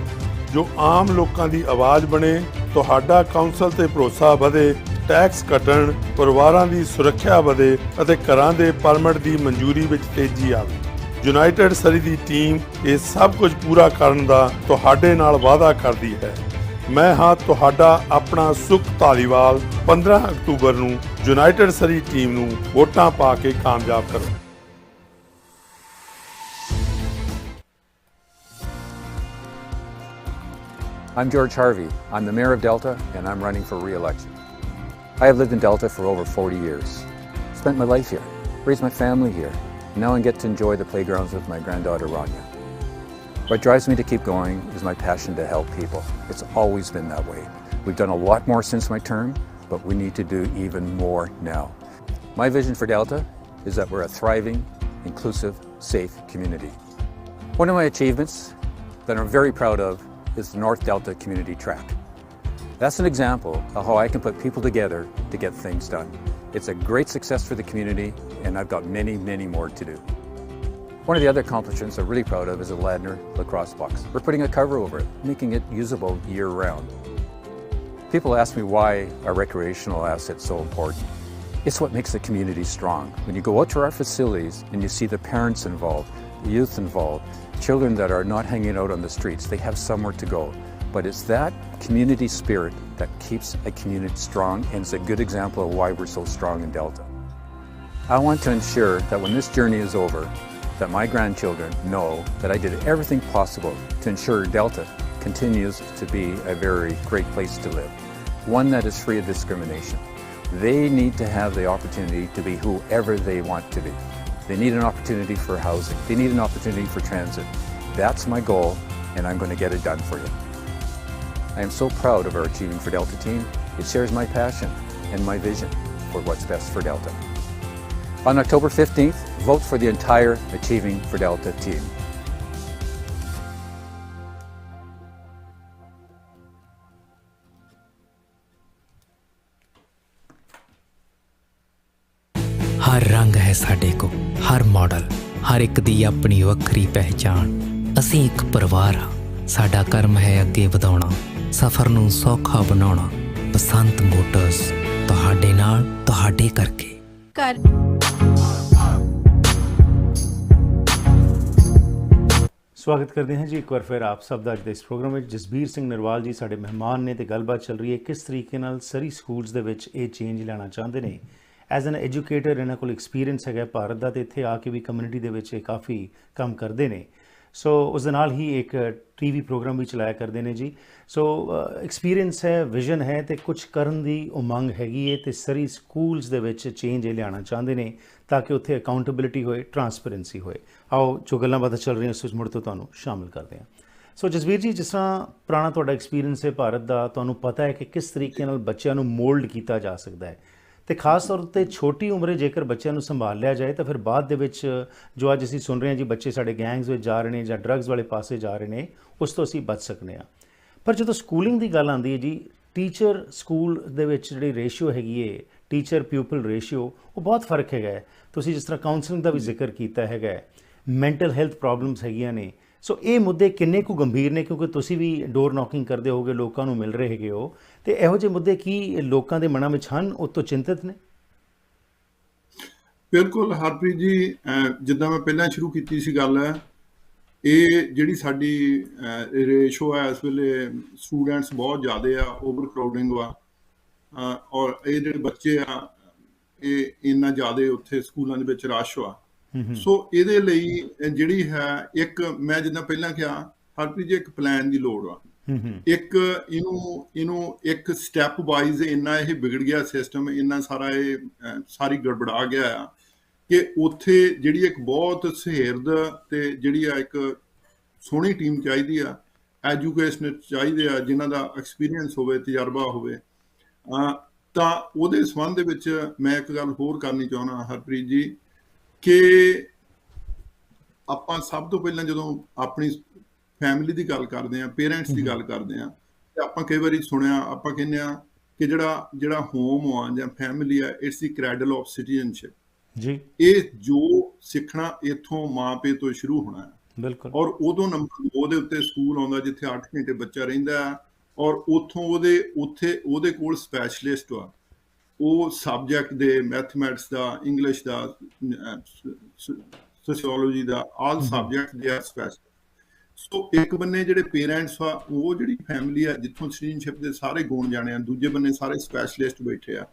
ਜੋ ਆਮ ਲੋਕਾਂ ਦੀ ਆਵਾਜ਼ ਬਣੇ, ਤੁਹਾਡਾ ਕਾਉਂਸਲ ਤੇ ਭਰੋਸਾ ਵਧੇ, ਟੈਕਸ ਘਟਣ, ਪਰਿਵਾਰਾਂ ਦੀ ਸੁਰੱਖਿਆ ਵਧੇ ਅਤੇ ਘਰਾਂ ਦੇ ਪਰਮਿਟ ਦੀ ਮਨਜ਼ੂਰੀ ਵਿੱਚ ਤੇਜ਼ੀ ਆਵੇ। ਯੂਨਾਈਟਿਡ ਸਰੀ ਦੀ ਟੀਮ ਇਹ ਸਭ ਕੁਝ ਪੂਰਾ ਕਰਨ ਦਾ ਤੁਹਾਡੇ ਨਾਲ ਵਾਅਦਾ ਕਰਦੀ ਹੈ। ਮੈਂ ਹਾਂ ਤੁਹਾਡਾ ਆਪਣਾ ਸੁਖ ਧਾਲੀਵਾਲ। 15 ਅਕਤੂਬਰ ਨੂੰ ਯੂਨਾਈਟਿਡ ਸਰੀ ਟੀਮ ਨੂੰ ਵੋਟਾਂ ਪਾ ਕੇ ਕਾਮਯਾਬ ਕਰੋ। I'm George Harvey. I'm the mayor of Delta, and I'm running for re-election. I have lived in Delta for over 40 years. Spent my life here, raised my family here. Now I get to enjoy the playgrounds with my granddaughter, Rania. What drives me to keep going is my passion to help people. It's always been that way. We've done a lot more since my term, but we need to do even more now. My vision for Delta is that we're a thriving, inclusive, safe community. One of my achievements that I'm very proud of is the North Delta Community Track. That's an example of how I can put people together to get things done. It's a great success for the community, and I've got many, many more to do. One of the other accomplishments I'm really proud of is the Ladner lacrosse box. We're putting a cover over it, making it usable year-round. People ask me why our recreational asset's so important. It's what makes the community strong. When you go out to our facilities and you see the parents involved, the youth involved, children that are not hanging out on the streets, they have somewhere to go. But it's that community spirit that keeps a community strong, and it's a good example of why we're so strong in Delta. I want to ensure that when this journey is over, that my grandchildren know that I did everything possible to ensure Delta continues to be a very great place to live, one that is free of discrimination. They need to have the opportunity to be whoever they want to be. They need an opportunity for housing. They need an opportunity for transit. That's my goal, and I'm going to get it done for you. I am so proud of our Achieving for Delta team. It shares my passion and my vision for what's best for Delta. On October 15th, vote for the entire Achieving for Delta team. ਹਰ ਰੰਗ ਹੈ ਸਾਡੇ ਕੋ, ਹਰ model, ਹਰ ਇੱਕ ਦੀ ਆਪਣੀ ਵੱਖਰੀ ਪਹਿਚਾਣ। ਅਸੀਂ ਇੱਕ ਪਰਿਵਾਰ ਹਾਂ, ਸਾਡਾ ਕਰਮ ਹੈ ਅੱਗੇ ਵਧਾਉਣਾ, ਸਫ਼ਰ ਨੂੰ ਸੌਖਾ ਬਣਾਉਣਾ। ਬਸੰਤ ਮੋਟਰਸ, ਤੁਹਾਡੇ ਨਾਲ, ਤੁਹਾਡੇ ਕਰਕੇ। ਸਵਾਗਤ ਕਰਦੇ ਹਾਂ ਜੀ ਇੱਕ ਵਾਰ ਫਿਰ ਆਪ ਸਭ ਦਾ ਅੱਜ ਦੇ ਇਸ ਪ੍ਰੋਗਰਾਮ ਵਿੱਚ। ਜਸਬੀਰ ਸਿੰਘ ਨਰਵਾਲ ਜੀ ਸਾਡੇ ਮਹਿਮਾਨ ਨੇ ਤੇ ਗੱਲਬਾਤ ਚੱਲ ਰਹੀ ਹੈ ਕਿਸ ਤਰੀਕੇ ਨਾਲ ਸਰੀ ਸਕੂਲਸ ਦੇ ਵਿੱਚ ਇਹ ਚੇਂਜ ਲਿਆਉਣਾ ਚਾਹੁੰਦੇ ਨੇ। ਐਜ਼ ਐਨ ਐਜੂਕੇਟਰ ਇਹਨਾਂ ਕੋਲ ਐਕਸਪੀਰੀਅੰਸ ਹੈਗਾ ਭਾਰਤ ਦਾ, ਤੇ ਇੱਥੇ ਆ ਕੇ ਵੀ ਕਮਿਊਨਿਟੀ ਦੇ ਵਿੱਚ ਇਹ ਕਾਫੀ ਕੰਮ ਕਰਦੇ ਨੇ। ਸੋ ਉਸ ਦੇ ਨਾਲ ਹੀ ਇੱਕ TV ਪ੍ਰੋਗਰਾਮ ਵੀ ਚਲਾਇਆ ਕਰਦੇ ਨੇ ਜੀ। ਸੋ ਐਕਸਪੀਰੀਅੰਸ ਹੈ, ਵਿਜ਼ਨ ਹੈ ਤੇ ਕੁਝ ਕਰਨ ਦੀ ਉਮੰਗ ਹੈਗੀ ਹੈ, ਤੇ ਸਰੀ ਸਕੂਲਸ ਦੇ ਵਿੱਚ ਚੇਂਜ ਇਹ ਲਿਆਉਣਾ ਚਾਹੁੰਦੇ ਨੇ ਤਾਂ ਕਿ ਉੱਥੇ ਅਕਾਊਂਟੇਬਿਲਿਟੀ ਹੋਏ, ਟਰਾਂਸਪੇਰੈਂਸੀ ਹੋਏ। ਆਓ ਜੋ ਗੱਲਾਂ ਬਾਤਾਂ ਚੱਲ ਰਹੀਆਂ ਉਸ ਵਿੱਚ ਮੁੜ ਤੋਂ ਤੁਹਾਨੂੰ ਸ਼ਾਮਿਲ ਕਰਦੇ ਹਾਂ। ਸੋ ਜਸਬੀਰ ਜੀ, ਜਿਸ ਤਰ੍ਹਾਂ ਪੁਰਾਣਾ ਤੁਹਾਡਾ ਐਕਸਪੀਰੀਅੰਸ ਹੈ ਭਾਰਤ ਦਾ, ਤੁਹਾਨੂੰ ਪਤਾ ਹੈ ਕਿ ਕਿਸ ਤਰੀਕੇ ਨਾਲ ਬੱਚਿਆਂ ਨੂੰ ਮੋਲਡ ਕੀਤਾ ਜਾ ਸਕਦਾ ਹੈ, ਤੇ ਖਾਸ ਤੌਰ 'ਤੇ ਛੋਟੀ ਉਮਰੇ ਜੇਕਰ ਬੱਚਿਆਂ ਨੂੰ ਸੰਭਾਲ ਲਿਆ ਜਾਏ ਤਾਂ ਫਿਰ ਬਾਅਦ ਦੇ ਵਿੱਚ ਜੋ ਅੱਜ ਅਸੀਂ ਸੁਣ ਰਹੇ ਹਾਂ ਜੀ, ਬੱਚੇ ਸਾਡੇ ਗੈਂਗਸ ਵਿੱਚ ਜਾ ਰਹੇ ਨੇ ਜਾਂ ਡਰੱਗਸ ਵਾਲੇ ਪਾਸੇ ਜਾ ਰਹੇ ਨੇ, ਉਸ ਤੋਂ ਅਸੀਂ ਬਚ ਸਕਦੇ ਹਾਂ। ਪਰ ਜਦੋਂ ਸਕੂਲਿੰਗ ਦੀ ਗੱਲ ਆਉਂਦੀ ਹੈ ਜੀ, ਟੀਚਰ ਸਕੂਲ ਦੇ ਵਿੱਚ ਜਿਹੜੀ ਰੇਸ਼ੀਓ ਹੈਗੀ ਹੈ, ਟੀਚਰ ਪਿਊਪਲ ਰੇਸ਼ੀਓ, ਉਹ ਬਹੁਤ ਫਰਕ ਹੈਗਾ ਹੈ। ਤੁਸੀਂ ਜਿਸ ਤਰ੍ਹਾਂ ਕਾਉਂਸਲਿੰਗ ਦਾ ਵੀ ਜ਼ਿਕਰ ਕੀਤਾ ਹੈਗਾ, ਮੈਂਟਲ ਹੈਲਥ ਪ੍ਰੋਬਲਮਸ ਹੈਗੀਆਂ ਨੇ। ਸੋ ਇਹ ਮੁੱਦੇ ਕਿੰਨੇ ਕੁ ਗੰਭੀਰ ਨੇ, ਕਿਉਂਕਿ ਤੁਸੀਂ ਵੀ ਡੋਰ ਨੌਕਿੰਗ ਕਰਦੇ ਹੋਗੇ, ਲੋਕਾਂ ਨੂੰ ਮਿਲ ਰਹੇ ਹੈਗੇ ਹੋ, ਤੇ ਇਹੋ ਜਿਹੇ ਮੁੱਦੇ ਕੀ ਲੋਕਾਂ ਦੇ ਮਨਾਂ ਵਿੱਚ ਹਨ, ਉਹ ਤੋਂ ਚਿੰਤਤ ਨੇ? ਬਿਲਕੁਲ ਹਰਪ੍ਰੀਤ ਜੀ, ਜਿੱਦਾਂ ਮੈਂ ਪਹਿਲਾਂ ਸ਼ੁਰੂ ਕੀਤੀ ਸੀ ਗੱਲ, ਇਹ ਜਿਹੜੀ ਸਾਡੀ ਰੇਸ਼ੋ ਹੈ ਇਸ ਵੇਲੇ, ਸਟੂਡੈਂਟਸ ਬਹੁਤ ਜ਼ਿਆਦਾ ਆ, ਓਵਰ ਕਰਾਊਡਿੰਗ ਵਾ, ਔਰ ਇਹ ਜਿਹੜੇ ਬੱਚੇ ਆ ਇਹ ਇੰਨਾ ਜ਼ਿਆਦਾ ਉੱਥੇ ਸਕੂਲਾਂ ਦੇ ਵਿੱਚ ਰਸ਼ ਵਾ। ਸੋ ਇਹਦੇ ਲਈ ਜਿਹੜੀ ਹੈ ਇੱਕ, ਮੈਂ ਜਿੱਦਾਂ ਪਹਿਲਾਂ ਕਿਹਾ ਹਰਪ੍ਰੀਤ ਜੀ, ਇੱਕ ਪਲਾਨ ਦੀ ਲੋੜ ਆ। ਇੱਕ ਇਹਨੂੰ ਇੱਕ ਸਟੈਪ ਵਾਈਜ਼ ਇੰਨਾ ਇਹ ਵਿਗੜ ਗਿਆ ਸਿਸਟਮ, ਇੰਨਾ ਸਾਰਾ ਇਹ ਸਾਰੀ ਗੜਬੜਾ ਗਿਆ ਆ ਕਿ ਉੱਥੇ ਜਿਹੜੀ ਇੱਕ ਬਹੁਤ ਸੁਹਿਰਦ ਤੇ ਜਿਹੜੀ ਆ ਇੱਕ ਸੋਹਣੀ ਟੀਮ ਚਾਹੀਦੀ ਆ, ਐਜੂਕੇਸ਼ਨਿਸਟ ਚਾਹੀਦੇ ਆ ਜਿਨ੍ਹਾਂ ਦਾ ਐਕਸਪੀਰੀਅੰਸ ਹੋਵੇ, ਤਜਰਬਾ ਹੋਵੇ। ਤਾਂ ਉਹਦੇ ਸੰਬੰਧ ਦੇ ਵਿੱਚ ਮੈਂ ਇੱਕ ਗੱਲ ਹੋਰ ਕਰਨੀ ਚਾਹੁੰਦਾ ਹਰਪ੍ਰੀਤ ਜੀ, ਕਿ ਆਪਾਂ ਸਭ ਤੋਂ ਪਹਿਲਾਂ ਜਦੋਂ ਆਪਣੀ ਫੈਮਿਲੀ ਦੀ ਗੱਲ ਕਰਦੇ ਹਾਂ, ਪੇਰੈਂਟਸ ਦੀ ਗੱਲ ਕਰਦੇ ਹਾਂ, ਤੇ ਆਪਾਂ ਕਈ ਵਾਰੀ ਸੁਣਿਆ, ਆਪਾਂ ਕਹਿੰਦੇ ਆ ਕਿ ਜਿਹੜਾ ਹੋਮ ਆ ਜਾਂ ਫੈਮਿਲੀ ਆ, it's the cradle of citizenship ਜੀ। ਇਹ ਜੋ ਸਿੱਖਣਾ ਇੱਥੋਂ ਮਾਂ ਪਿਓ ਤੋਂ ਸ਼ੁਰੂ ਹੋਣਾ ਹੈ। ਬਿਲਕੁਲ। ਔਰ ਉਦੋਂ ਨੰਬਰ 2 ਦੇ ਉੱਤੇ ਸਕੂਲ ਆਉਂਦਾ ਜਿੱਥੇ 8 ਘੰਟੇ ਬੱਚਾ ਰਹਿੰਦਾ, ਔਰ ਉੱਥੋਂ ਉਹਦੇ ਕੋਲ ਸਪੈਸ਼ਲਿਸਟ ਆ, ਉਹ ਸਬਜੈਕਟ ਦੇ, ਮੈਥਮੈਟਿਕਸ ਦਾ, ਇੰਗਲਿਸ਼ ਦਾ, ਸੋਸ਼ੀਓਲੋਜੀ ਦਾ, ਆਲ ਸਬਜੈਕਟ ਦੇ ਆ ਸਪੈਸ਼ਲਿਸਟ। ਸੋ ਇੱਕ ਬੰਨੇ ਜਿਹੜੇ ਪੇਰੈਂਟਸ ਆ, ਉਹ ਜਿਹੜੀ ਫੈਮਿਲੀ ਆ ਜਿੱਥੋਂ ਸਿਟੀਜ਼ਨਸ਼ਿਪ ਦੇ ਸਾਰੇ ਗੁਣ ਜਾਣੇ ਆ, ਦੂਜੇ ਬੰਨੇ ਸਾਰੇ ਸਪੈਸ਼ਲਿਸਟ ਬੈਠੇ ਆ।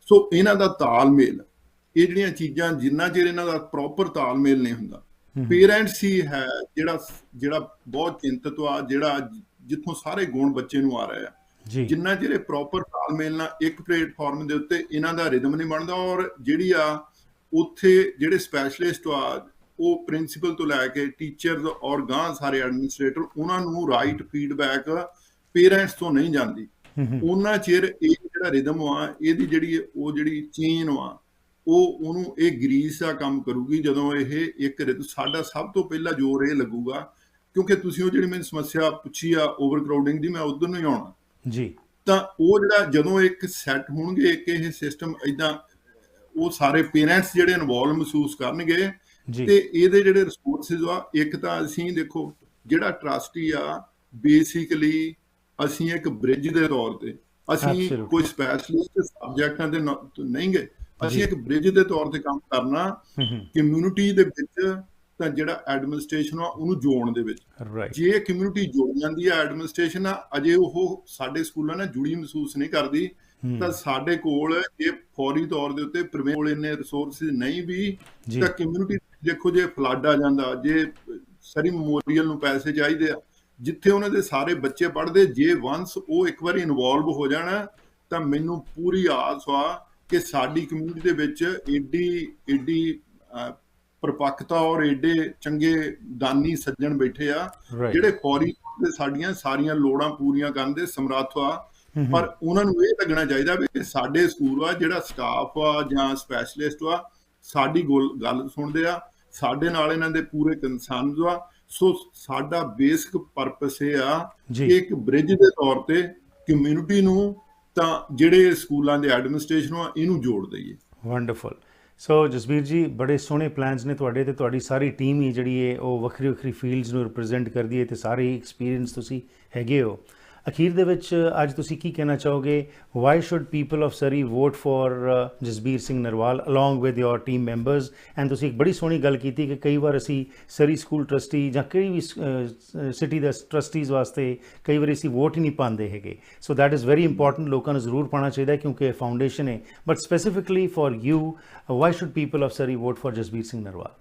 ਸੋ ਇਹਨਾਂ ਦਾ ਤਾਲਮੇਲ, ਇਹ ਜਿਹੜੀਆਂ ਚੀਜ਼ਾਂ, ਜਿੰਨਾ ਚਿਰ ਇਹਨਾਂ ਦਾ ਪ੍ਰੋਪਰ ਤਾਲਮੇਲ ਨਹੀਂ ਹੁੰਦਾ, ਪੇਰੈਂਟਸ ਹੀ ਹੈ ਜਿਹੜਾ ਬਹੁਤ ਚਿੰਤਤ ਆ, ਜਿਹੜਾ ਜਿੱਥੋਂ ਸਾਰੇ ਗੁਣ ਬੱਚੇ ਨੂੰ ਆ ਰਹੇ ਆ। ਜਿੰਨਾ ਚਿਰ ਇਹ ਪ੍ਰੋਪਰ ਤਾਲਮੇਲ ਨਾਲ ਇੱਕ ਪਲੇਟਫਾਰਮ ਦੇ ਉੱਤੇ ਇਹਨਾਂ ਦਾ ਰਿਦਮ ਨਹੀਂ ਬਣਦਾ, ਔਰ ਜਿਹੜੀ ਆ ਉੱਥੇ ਜਿਹੜੇ ਸਪੈਸ਼ਲਿਸਟ ਆ, ਉਹ ਪ੍ਰਿੰਸੀਪਲ ਤੋਂ ਲੈ ਕੇ ਟੀਚਰਸ ਔਰ ਗਾਂ ਸਾਰੇ ਐਡਮਿਨਿਸਟ੍ਰੇਟਰ, ਉਹਨਾਂ ਨੂੰ ਰਾਈਟ ਫੀਡਬੈਕ ਪੇਰੈਂਟਸ ਤੋਂ ਨਹੀਂ ਜਾਂਦੀ, ਉਹਨਾਂ ਚਿਰ ਇਹ ਜਿਹੜਾ ਰਿਦਮ ਆ, ਇਹਦੀ ਜਿਹੜੀ ਚੇਨ ਆ, ਉਹਨੂੰ ਇਹ ਗਰੀਸ ਦਾ ਕੰਮ ਕਰੂਗੀ। ਜਦੋਂ ਇਹ ਇੱਕ ਸਾਡਾ ਸਭ ਤੋਂ ਪਹਿਲਾਂ ਜ਼ੋਰ ਇਹ ਲੱਗੂਗਾ, ਕਿਉਂਕਿ ਤੁਸੀਂ ਉਹ ਜਿਹੜੀ ਮੈਨੂੰ ਸਮੱਸਿਆ ਪੁੱਛੀ ਆ ਓਵਰ ਕਰਾਊਡਿੰਗ ਦੀ, ਮੈਂ ਉਧਰ ਨੂੰ ਹੀ ਆਉਣਾ ਜੀ। ਤਾਂ ਉਹ ਜਦੋਂ ਇੱਕ ਸੈੱਟ ਹੋਣਗੇ ਕਿ ਇਹ ਸਿਸਟਮ ਏਦਾਂ, ਉਹ ਸਾਰੇ ਪੇਰੈਂਟਸ ਜਿਹੜੇ ਇਨਵੋਲਵ ਮਹਿਸੂਸ ਕਰਨਗੇ, ਤੇ ਇਹਦੇ ਜਿਹੜੇ ਰਿਸੋਰਸਿਸ ਆ, ਇੱਕ ਤਾਂ ਅਸੀਂ ਦੇਖੋ ਜਿਹੜਾ ਟਰਸਟੀ ਆ, ਬੇਸਿਕਲੀ ਅਸੀਂ ਇੱਕ ਬ੍ਰਿਜ ਦੇ ਤੌਰ ਤੇ, ਅਸੀਂ ਕੋਈ ਸਪੈਸ਼ਲਿਸਟ ਸਬਜੈਕਟਾਂ ਦੇ ਨਹੀਂ ਗਏ, ਅਸੀਂ ਇੱਕ ਬ੍ਰਿਜ ਦੇ ਤੌਰ ਤੇ ਕੰਮ ਕਰਨਾ ਕਮਿਊਨਿਟੀ ਦੇ ਵਿੱਚ। ਤਾਂ ਜਿਹੜਾ ਐਡਮਿਨਿਸਟ੍ਰੇਸ਼ਨ ਆ ਉਹਨੂੰ ਜੋੜਨ ਦੇ ਵਿੱਚ, ਜੇ ਕਮਿਊਨਿਟੀ ਜੁੜ ਜਾਂਦੀ ਆ, ਐਡਮਿਨਿਸਟ੍ਰੇਸ਼ਨ ਆ ਅਜੇ ਉਹ ਸਾਡੇ ਸਕੂਲਾਂ ਨਾਲ ਜੁੜੀ ਮਹਿਸੂਸ ਨਹੀਂ ਕਰਦੀ, ਤਾਂ ਸਾਡੇ ਕੋਲ ਇਹ ਫੌਰੀ ਤੌਰ ਦੇ ਉੱਤੇ ਕੋਲ ਇੰਨੇ ਰਿਸੋਰਸਿਸ ਨਹੀਂ ਵੀ, ਤਾਂ ਕਮਿਊਨਿਟੀ ਦੇਖੋ, ਜੇ ਫਲੱਡ ਆ ਜਾਂਦਾ, ਜੇ ਸਰੀ ਮੈਮੋਰੀਅਲ ਨੂੰ ਪੈਸੇ ਚਾਹੀਦੇ ਆ, ਜਿੱਥੇ ਉਹਨਾਂ ਦੇ ਸਾਰੇ ਬੱਚੇ ਪੜ੍ਹਦੇ, ਜੇ ਵੰਸ ਉਹ ਇੱਕ ਵਾਰੀ ਇਨਵੋਲਵ ਹੋ ਜਾਣਾ, ਤਾਂ ਮੈਨੂੰ ਪੂਰੀ ਆਸ ਆ ਕਿ ਸਾਡੀ ਕਮਿਊਨਿਟੀ ਦੇ ਵਿੱਚ ਏਡੀ ਪਰਪੱਕਤਾ ਔਰ ਏਡੇ ਚੰਗੇ ਦਾਨੀ ਸੱਜਣ ਬੈਠੇ ਆ, ਜਿਹੜੇ ਫੌਰੀ ਤੇ ਸਾਡੀਆਂ ਸਾਰੀਆਂ ਲੋੜਾਂ ਪੂਰੀਆਂ ਕਰਨ ਦੇ ਸਮਰੱਥ ਆ। ਪਰ ਉਹਨਾਂ ਨੂੰ ਇਹ ਲੱਗਣਾ ਚਾਹੀਦਾ ਵੀ ਸਾਡੇ ਸਕੂਲ ਆ, ਜਿਹੜਾ ਸਟਾਫ ਆ ਜਾਂ ਸਪੈਸ਼ਲਿਸਟ ਆ, ਸਾਡੀ ਗੱਲ ਸੁਣਦੇ ਆ, ਸਾਡੇ ਨਾਲ ਇਹਨਾਂ ਦੇ ਪੂਰੇ ਕੰਸਰਨਸ ਆ। ਸੋ ਸਾਡਾ ਬੇਸਿਕ ਪਰਪਸ ਇਹ ਆ ਕਿ ਇੱਕ ਬ੍ਰਿਜ ਦੇ ਤੌਰ ਤੇ ਕਮਿਊਨਿਟੀ ਨੂੰ, ਤਾਂ ਜਿਹੜੇ ਸਕੂਲਾਂ ਦੇ ਐਡਮਿਨਿਸਟ੍ਰੇਸ਼ਨ ਆ, ਇਹਨੂੰ ਜੋੜ ਦਈਏ। ਵੰਡਰਫੁਲ। ਸੋ ਜਸਬੀਰ ਜੀ, ਬੜੇ ਸੋਹਣੇ ਪਲਾਨਸ ਨੇ ਤੁਹਾਡੇ, ਤੇ ਤੁਹਾਡੀ ਸਾਰੀ ਟੀਮ ਹੀ ਜਿਹੜੀ ਹੈ ਉਹ ਵੱਖਰੀ ਵੱਖਰੀ ਫੀਲਡਸ ਨੂੰ ਰਿਪਰੈਜ਼ੈਂਟ ਕਰਦੀ ਹੈ, ਤੇ ਸਾਰੇ ਐਕਸਪੀਰੀਅੰਸ ਤੁਸੀਂ ਹੈਗੇ ਹੋ। ਅਖੀਰ ਦੇ ਵਿੱਚ ਅੱਜ ਤੁਸੀਂ ਕੀ ਕਹਿਣਾ ਚਾਹੋਗੇ? Why should people of Surrey vote for Jasbir Singh Narwal along with your team members? And ਤੁਸੀਂ ਇੱਕ ਬੜੀ ਸੋਹਣੀ ਗੱਲ ਕੀਤੀ ਕਿ ਕਈ ਵਾਰ ਅਸੀਂ ਸਰੀ ਸਕੂਲ ਟਰਸਟੀ ਜਾਂ ਕਿਹੜੀ ਵੀ ਸਿਟੀ ਦੇ ਟਰਸਟੀਜ਼ ਵਾਸਤੇ ਕਈ ਵਾਰੀ ਅਸੀਂ ਵੋਟ ਹੀ ਨਹੀਂ ਪਾਉਂਦੇ ਹੈਗੇ। So that is very important, ਲੋਕਾਂ ਨੂੰ ਜ਼ਰੂਰ ਪਾਉਣਾ ਚਾਹੀਦਾ ਕਿਉਂਕਿ ਇਹ ਫਾਊਂਡੇਸ਼ਨ ਹੈ। But specifically for you, why should people of Surrey vote for Jasbir Singh Narwal?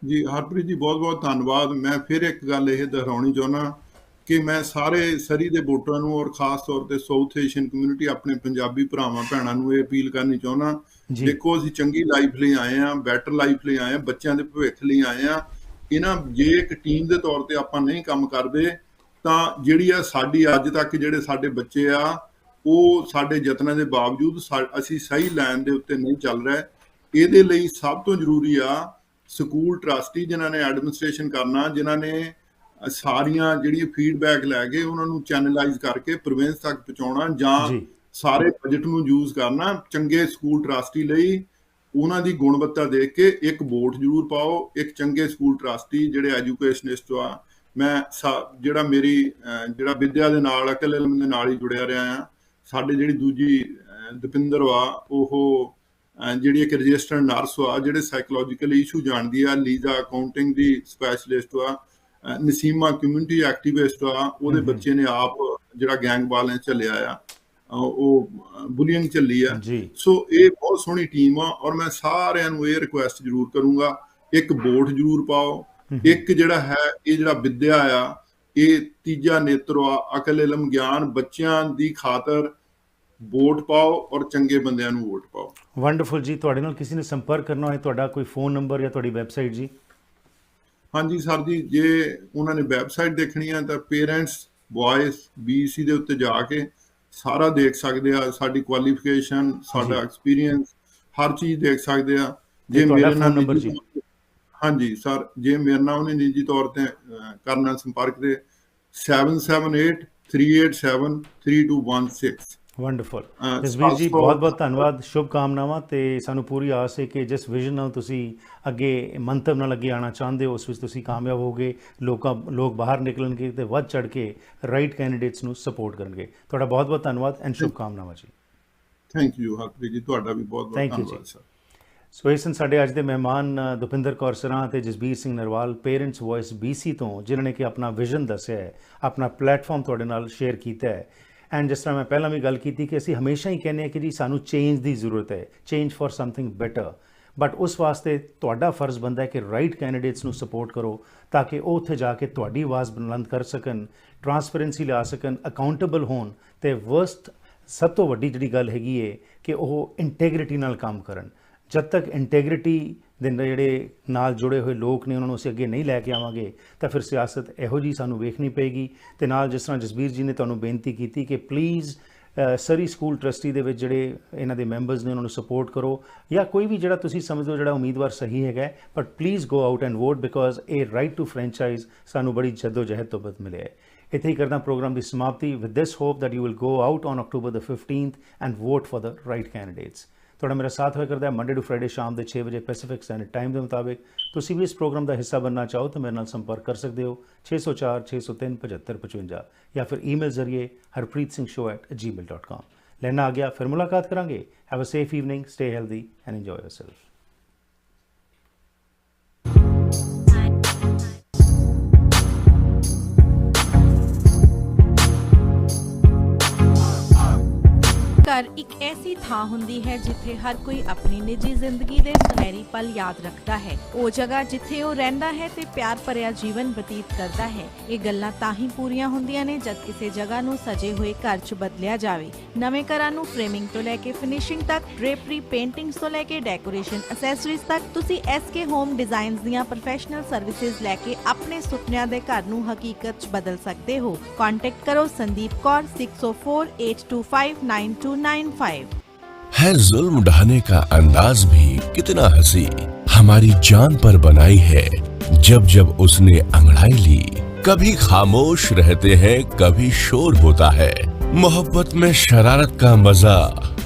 ਜੀ ਹਰਪ੍ਰੀਤ ਜੀ, ਬਹੁਤ ਬਹੁਤ ਧੰਨਵਾਦ। ਮੈਂ ਫਿਰ ਇੱਕ ਗੱਲ ਇਹ ਦੁਹਰਾਉਣੀ ਚਾਹੁੰਦਾ ਕਿ ਮੈਂ ਸਾਰੇ ਸਰੀ ਦੇ ਵੋਟਰਾਂ ਨੂੰ, ਔਰ ਖਾਸ ਤੌਰ ਤੇ ਸਾਊਥ ਏਸ਼ੀਅਨ ਕਮਿਊਨਿਟੀ, ਆਪਣੇ ਪੰਜਾਬੀ ਭਰਾਵਾਂ ਭੈਣਾਂ ਨੂੰ ਇਹ ਅਪੀਲ ਕਰਨੀ ਚਾਹੁੰਦਾ, ਦੇਖੋ ਅਸੀਂ ਚੰਗੀ ਲਾਈਫ ਲਈ ਆਏ ਹਾਂ, ਬੈਟਰ ਲਾਈਫ ਲਈ ਆਏ ਹਾਂ, ਬੱਚਿਆਂ ਦੇ ਭਵਿੱਖ ਲਈ ਆਏ ਹਾਂ। ਜੇ ਇੱਕ ਟੀਮ ਦੇ ਤੌਰ ਤੇ ਆਪਾਂ ਨਹੀਂ ਕੰਮ ਕਰਦੇ, ਤਾਂ ਜਿਹੜੀ ਆ ਸਾਡੀ ਅੱਜ ਤੱਕ ਜਿਹੜੇ ਸਾਡੇ ਬੱਚੇ ਆ, ਉਹ ਸਾਡੇ ਯਤਨਾਂ ਦੇ ਬਾਵਜੂਦ ਅਸੀਂ ਸਹੀ ਲਾਈਨ ਦੇ ਉੱਤੇ ਨਹੀਂ ਚੱਲ ਰਹੇ। ਇਹਦੇ ਲਈ ਸਭ ਤੋਂ ਜ਼ਰੂਰੀ ਆ ਸਕੂਲ ਟਰਸਟੀ, ਜਿਨ੍ਹਾਂ ਨੇ ਐਡਮਿਨਿਸਟ੍ਰੇਸ਼ਨ ਕਰਨਾ, ਜਿਨ੍ਹਾਂ ਨੇ ਸਾਰੀਆਂ ਜਿਹੜੀਆਂ ਫੀਡਬੈਕ ਲੈ ਕੇ ਉਹਨਾਂ ਨੂੰ ਚੈਨਲਾਈਜ਼ ਕਰਕੇ ਪ੍ਰੋਵਿੰਸ ਤੱਕ ਪਹੁੰਚਾਉਣਾ, ਜਾਂ ਸਾਰੇ ਬਜਟ ਨੂੰ ਯੂਜ਼ ਕਰਨਾ ਚੰਗੇ ਸਕੂਲ ਟਰਸਟੀ ਲਈ। ਉਹਨਾਂ ਦੀ ਗੁਣਵੱਤਾ ਦੇਖ ਕੇ ਇੱਕ ਵੋਟ ਜ਼ਰੂਰ ਪਾਓ, ਇੱਕ ਚੰਗੇ ਸਕੂਲ ਟਰਸਟੀ ਜਿਹੜੇ ਐਜੂਕੇਸ਼ਨਿਸਟ ਆ। ਮੈਂ ਜਿਹੜਾ ਵਿੱਦਿਆ ਦੇ ਨਾਲ, ਅਕਲ ਇਲਮ ਦੇ ਨਾਲ ਹੀ ਜੁੜਿਆ ਰਿਹਾ ਹਾਂ। ਸਾਡੇ ਜਿਹੜੀ ਦੂਜੀ ਦੁਪਿੰਦਰ ਵਾ, ਉਹ ਜਿਹੜੀ ਇੱਕ ਰਜਿਸਟਰਡ ਨਰਸ ਆ, ਜਿਹੜੇ ਸਾਈਕੋਲੋਜੀਕਲ ਇਸ਼ੂ ਜਾਣਦੀ ਆ, ਲੀਜ਼ਾ ਅਕਾਊਂਟਿੰਗ ਦੀ ਸਪੈਸ਼ਲਿਸਟ ਆ, ਨਸੀਮਾ ਕਮਿਊਨਿਟੀ ਐਕਟੀਵਿਸਟ ਆ, ਉਹਦੇ ਬੱਚੇ ਨੇ ਆਪ ਜਿਹੜਾ ਗੈਂਗ ਵਾਇਲੈਂਸ ਚੱਲਿਆ ਆ, ਉਹ ਬੁਲੀਇੰਗ ਚੱਲੀ ਆ। ਸੋ ਇਹ ਬਹੁਤ ਸੋਹਣੀ ਟੀਮ ਆ, ਔਰ ਮੈਂ ਸਾਰਿਆਂ ਨੂੰ ਇਹ ਰਿਕੁਐਸਟ ਜ਼ਰੂਰ ਕਰੂੰਗਾ, ਇੱਕ ਵੋਟ ਜ਼ਰੂਰ ਪਾਓ। ਇੱਕ ਜਿਹੜਾ ਹੈ ਇਹ ਜਿਹੜਾ ਵਿੱਦਿਆ ਆ, ਇਹ ਤੀਜਾ ਨੇਤਰ ਆ, ਅਕਲ, ਇਲਮ, ਗਿਆਨ, ਬੱਚਿਆਂ ਦੀ ਖਾਤਰ ਵੋਟ ਪਾਓ ਔਰ ਚੰਗੇ ਬੰਦਿਆਂ ਨੂੰ ਵੋਟ ਪਾਓ। ਵੰਡਰਫੁਲ ਜੀ। ਤੁਹਾਡੇ ਨਾਲ ਕਿਸੇ ਨੇ ਸੰਪਰਕ ਕਰਨਾ ਹੋਏ, ਤੁਹਾਡਾ ਕੋਈ ਫੋਨ ਨੰਬਰ ਜਾਂ ਤੁਹਾਡੀ ਵੈਬਸਾਈਟ ਜੀ? ਹਾਂਜੀ ਸਰ ਜੀ, ਜੇ ਉਹਨਾਂ ਨੇ ਵੈਬਸਾਈਟ ਦੇਖਣੀ ਆ ਤਾਂ ਪੇਰੈਂਟਸ ਵੌਇਸ BC ਦੇ ਉੱਤੇ ਜਾ ਕੇ ਸਾਰਾ ਦੇਖ ਸਕਦੇ ਆ, ਸਾਡੀ ਕੁਆਲੀਫਿਕੇਸ਼ਨ, ਸਾਡਾ ਐਕਸਪੀਰੀਅੰਸ, ਹਰ ਚੀਜ਼ ਦੇਖ ਸਕਦੇ ਆ। ਜੇ ਮੇਰੇ ਨਾਲ ਹਾਂਜੀ ਸਰ, ਜੇ ਮੇਰੇ ਨਾਲ ਉਹਨੇ ਨਿੱਜੀ ਤੌਰ ਤੇ ਕਰਨਾ ਸੰਪਰਕ ਦੇ 7783873216। ਵੰਡਰਫੁਲ ਜਸਬੀਰ ਜੀ, ਬਹੁਤ ਬਹੁਤ ਧੰਨਵਾਦ, ਸ਼ੁਭਕਾਮਨਾਵਾਂ। ਤੇ ਸਾਨੂੰ ਪੂਰੀ ਆਸ ਹੈ ਕਿ ਜਿਸ ਵਿਜ਼ਨ ਨਾਲ ਤੁਸੀਂ ਅੱਗੇ ਮੰਤਵ ਨਾਲ ਅੱਗੇ ਆਉਣਾ ਚਾਹੁੰਦੇ ਹੋ, ਉਸ ਵਿੱਚ ਤੁਸੀਂ ਕਾਮਯਾਬ ਹੋਗੇ। ਲੋਕ ਬਾਹਰ ਨਿਕਲਣਗੇ ਤੇ ਵੱਧ ਚੜ੍ਹ ਕੇ ਰਾਈਟ ਕੈਂਡੀਡੇਟਸ ਨੂੰ ਸਪੋਰਟ ਕਰਨਗੇ। ਤੁਹਾਡਾ ਬਹੁਤ ਬਹੁਤ ਧੰਨਵਾਦ ਐਂਡ ਸ਼ੁਭਕਾਮਨਾਵਾਂ ਜੀ। ਥੈਂਕ ਯੂ ਹਰਪ੍ਰੀਤ ਜੀ, ਤੁਹਾਡਾ ਵੀ ਬਹੁਤ ਬਹੁਤ ਧੰਨਵਾਦ ਸਰ। ਸੋ ਇਹ ਸਨ ਸਾਡੇ ਅੱਜ ਦੇ ਮਹਿਮਾਨ ਦੁਪਿੰਦਰ ਕੌਰ ਸਰਾਂ ਅਤੇ Jasbir Singh Narwal, parents voice BC ਤੋਂ, ਜਿਨ੍ਹਾਂ ਨੇ ਕਿ ਆਪਣਾ ਵਿਜ਼ਨ ਦੱਸਿਆ ਹੈ, ਆਪਣਾ ਪਲੇਟਫਾਰਮ ਤੁਹਾਡੇ ਨਾਲ ਸ਼ੇਅਰ ਕੀਤਾ ਹੈ। ਐਂਡ ਜਿਸ ਤਰ੍ਹਾਂ ਮੈਂ ਪਹਿਲਾਂ ਵੀ ਗੱਲ ਕੀਤੀ ਕਿ ਅਸੀਂ ਹਮੇਸ਼ਾ ਹੀ ਕਹਿੰਦੇ ਹਾਂ ਕਿ ਜੀ ਸਾਨੂੰ ਚੇਂਜ ਦੀ ਜ਼ਰੂਰਤ ਹੈ, change for something better, but ਉਸ ਵਾਸਤੇ ਤੁਹਾਡਾ ਫਰਜ਼ ਬਣਦਾ ਹੈ ਕਿ ਰਾਈਟ ਕੈਂਡੀਡੇਟਸ ਨੂੰ ਸਪੋਰਟ ਕਰੋ ਤਾਂ ਕਿ ਉਹ ਉੱਥੇ ਜਾ ਕੇ ਤੁਹਾਡੀ ਆਵਾਜ਼ ਬੁਲੰਦ ਕਰ ਸਕਣ, ਟਰਾਂਸਪੇਰੈਂਸੀ ਲਿਆ ਸਕਣ, ਅਕਾਊਂਟੇਬਲ ਹੋਣ, ਅਤੇ ਵਰਸਟ ਸਭ ਤੋਂ ਵੱਡੀ ਜਿਹੜੀ ਗੱਲ ਹੈਗੀ ਹੈ ਕਿ ਉਹ ਇੰਟੈਗਰਿਟੀ ਨਾਲ ਕੰਮ ਕਰਨ। ਜਦ ਤੱਕ ਇੰਟੈਗਰਿਟੀ ਦੇ ਜਿਹੜੇ ਨਾਲ ਜੁੜੇ ਹੋਏ ਲੋਕ ਨੇ ਉਹਨਾਂ ਨੂੰ ਅਸੀਂ ਅੱਗੇ ਨਹੀਂ ਲੈ ਕੇ ਆਵਾਂਗੇ ਤਾਂ ਫਿਰ ਸਿਆਸਤ ਇਹੋ ਜਿਹੀ ਸਾਨੂੰ ਵੇਖਣੀ ਪਏਗੀ। ਅਤੇ ਨਾਲ ਜਿਸ ਤਰ੍ਹਾਂ ਜਸਬੀਰ ਜੀ ਨੇ ਤੁਹਾਨੂੰ ਬੇਨਤੀ ਕੀਤੀ ਕਿ ਪਲੀਜ਼ ਸਰੀ ਸਕੂਲ ਟਰਸਟੀ ਦੇ ਵਿੱਚ ਜਿਹੜੇ ਇਹਨਾਂ ਦੇ ਮੈਂਬਰਸ ਨੇ ਉਹਨਾਂ ਨੂੰ ਸਪੋਰਟ ਕਰੋ, ਜਾਂ ਕੋਈ ਵੀ ਜਿਹੜਾ ਤੁਸੀਂ ਸਮਝਦੇ ਹੋ ਜਿਹੜਾ ਉਮੀਦਵਾਰ ਸਹੀ ਹੈਗਾ, but please go out and vote, because ਇਹ ਰਾਈਟ ਟੂ ਫਰੈਂਚਾਈਜ਼ ਸਾਨੂੰ ਬੜੀ ਜਹਿਦ ਤੋਂ ਬਾਅਦ ਮਿਲਿਆ ਹੈ। ਇੱਥੇ ਹੀ ਕਰਦਾ ਪ੍ਰੋਗਰਾਮ ਦੀ ਸਮਾਪਤੀ with this hop that you will go out on October the 15th and vote for the right candidates. ਤੁਹਾਡਾ ਮੇਰਾ ਸਾਥ ਹੋਇਆ ਕਰਦਾ ਹੈ ਮੰਡੇ ਟੂ ਫਰਾਈਡੇ ਸ਼ਾਮ ਦੇ 6 ਵਜੇ ਪੈਸੀਫਿਕ ਸਟੈਂਡਰਡ ਟਾਈਮ ਦੇ ਮੁਤਾਬਿਕ। ਤੁਸੀਂ ਵੀ ਇਸ ਪ੍ਰੋਗਰਾਮ ਦਾ ਹਿੱਸਾ ਬਣਨਾ ਚਾਹੋ ਤਾਂ ਮੇਰੇ ਨਾਲ ਸੰਪਰਕ ਕਰ ਸਕਦੇ ਹੋ 604-603-7555 ਜਾਂ ਫਿਰ ਈਮੇਲ ਜ਼ਰੀਏ harpreetsingh@gmail.com। ਲੈਣਾ ਆ ਗਿਆ, ਫਿਰ ਮੁਲਾਕਾਤ ਕਰਾਂਗੇ। Have a safe evening, stay healthy and enjoy yourself। ਘਰ ਇੱਕ ਐਸੀ ਥਾਂ ਹੁੰਦੀ ਹੈ ਜਿੱਥੇ ਹਰ ਕੋਈ ਆਪਣੀ ਨਿੱਜੀ ਜ਼ਿੰਦਗੀ ਦੇ ਸੁਨਹਿਰੀ ਪਲ ਯਾਦ ਰੱਖਦਾ ਹੈ। ਉਹ ਜਗ੍ਹਾ ਜਿੱਥੇ ਉਹ ਰਹਿੰਦਾ ਹੈ ਤੇ ਪਿਆਰ ਭਰਿਆ ਜੀਵਨ ਬਤੀਤ ਕਰਦਾ ਹੈ। ਇਹ ਗੱਲਾਂ ਤਾਂ ਹੀ ਪੂਰੀਆਂ ਹੁੰਦੀਆਂ ਨੇ ਜਦ ਕਿਸੇ ਜਗ੍ਹਾ ਨੂੰ ਸਜੇ ਹੋਏ ਘਰ 'ਚ ਬਦਲਿਆ ਜਾਵੇ। ਨਵੇਂ ਘਰਾਂ ਨੂੰ ਫਰੇਮਿੰਗ ਤੋਂ ਲੈ ਕੇ ਫਿਨਿਸ਼ਿੰਗ ਤੱਕ, ਡ੍ਰੇਪਰੀ, ਪੇਂਟਿੰਗਸ ਤੋਂ ਲੈ ਕੇ ਡੈਕੋਰੇਸ਼ਨ ਐਕਸੈਸਰੀਜ਼ ਤੱਕ, ਤੁਸੀਂ SK ਹੋਮ ਡਿਜ਼ਾਈਨਸ ਦੀਆਂ ਪ੍ਰੋਫੈਸ਼ਨਲ ਸਰਵਿਸਿਜ਼ ਲੈ ਕੇ ਆਪਣੇ ਸੁਪਨਿਆਂ ਦੇ ਘਰ ਨੂੰ ਹਕੀਕਤ 'ਚ ਬਦਲ ਸਕਦੇ ਹੋ। ਕੰਟੈਕਟ ਕਰੋ ਸੰਦੀਪ कौर 6048259295। है जुल्म ढाने का अंदाज भी कितना हंसी, हमारी जान पर बनाई है जब जब उसने अंगड़ाई ली। कभी खामोश रहते हैं, कभी शोर होता है। मोहब्बत में शरारत का मजा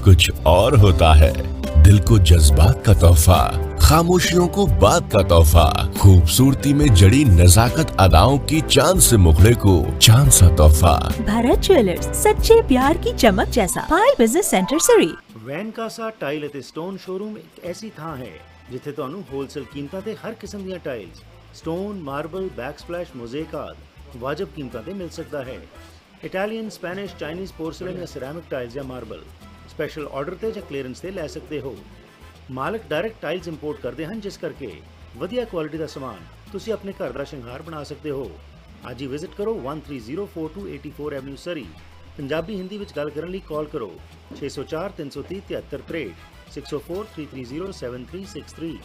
कुछ और होता है। दिल को जज्बात का तोहफा, खामोशियों को बात का तोहफा, खूबसूरती में जड़ी नजाकत अदाओं की चांद से मुखड़े को चांद सा तोहफा। भारत ज्वेलर्स, सच्चे प्यार की चमक जैसा। पायल बिजनेस सेंटर सरी। ਵੈਨਕਾਸਾ ਟਾਈਲ ਅਤੇ ਸਟੋਨ ਸ਼ੋਰੂਮ ਇੱਕ ਐਸੀ ਥਾਂ ਹੈ ਜਿੱਥੇ ਤੁਹਾਨੂੰ ਹੋਲਸੇਲ ਕੀਮਤਾਂ ਤੇ ਹਰ ਕਿਸਮ ਦੀਆਂ ਟਾਈਲਸ, ਸਟੋਨ, ਮਾਰਬਲ, ਬੈਕਸਪਲੈਸ਼, ਮੋਜ਼ੇਕ ਆਦਿ ਵਾਜਬ ਕੀਮਤਾਂ ਤੇ ਮਿਲ ਸਕਦਾ ਹੈ। ਇਟਾਲੀਅਨ, ਸਪੈਨਿਸ਼, ਚਾਈਨੀਜ਼ ਪੋਰਸਲਨ ਜਾਂ ਸਿਰੈਮਿਕ ਟਾਈਲਸ ਜਾਂ ਮਾਰਬਲ ਸਪੈਸ਼ਲ ਆਰਡਰ ਤੇ ਜਾਂ ਕਲੀਅਰੈਂਸ ਤੇ ਲੈ ਸਕਦੇ ਹੋ। ਮਾਲਕ ਡਾਇਰੈਕਟ ਟਾਈਲਸ ਇੰਪੋਰਟ ਕਰਦੇ ਹਨ, ਜਿਸ ਕਰਕੇ ਵਧੀਆ ਕੁਆਲਿਟੀ ਦਾ ਸਮਾਨ ਤੁਸੀਂ ਆਪਣੇ ਘਰ ਦਾ ਸ਼ਿੰਗਾਰ ਬਣਾ ਸਕਦੇ ਹੋ। ਅੱਜ ਹੀ ਵਿਜ਼ਿਟ ਕਰੋ 1304 84 ਐਵਨਿਊ ਸਰੀ। ਪੰਜਾਬੀ ਹਿੰਦੀ ਵਿੱਚ ਗੱਲ ਕਰਨ ਲਈ ਕਾਲ ਕਰੋ 604 330 7363 604 330 7363।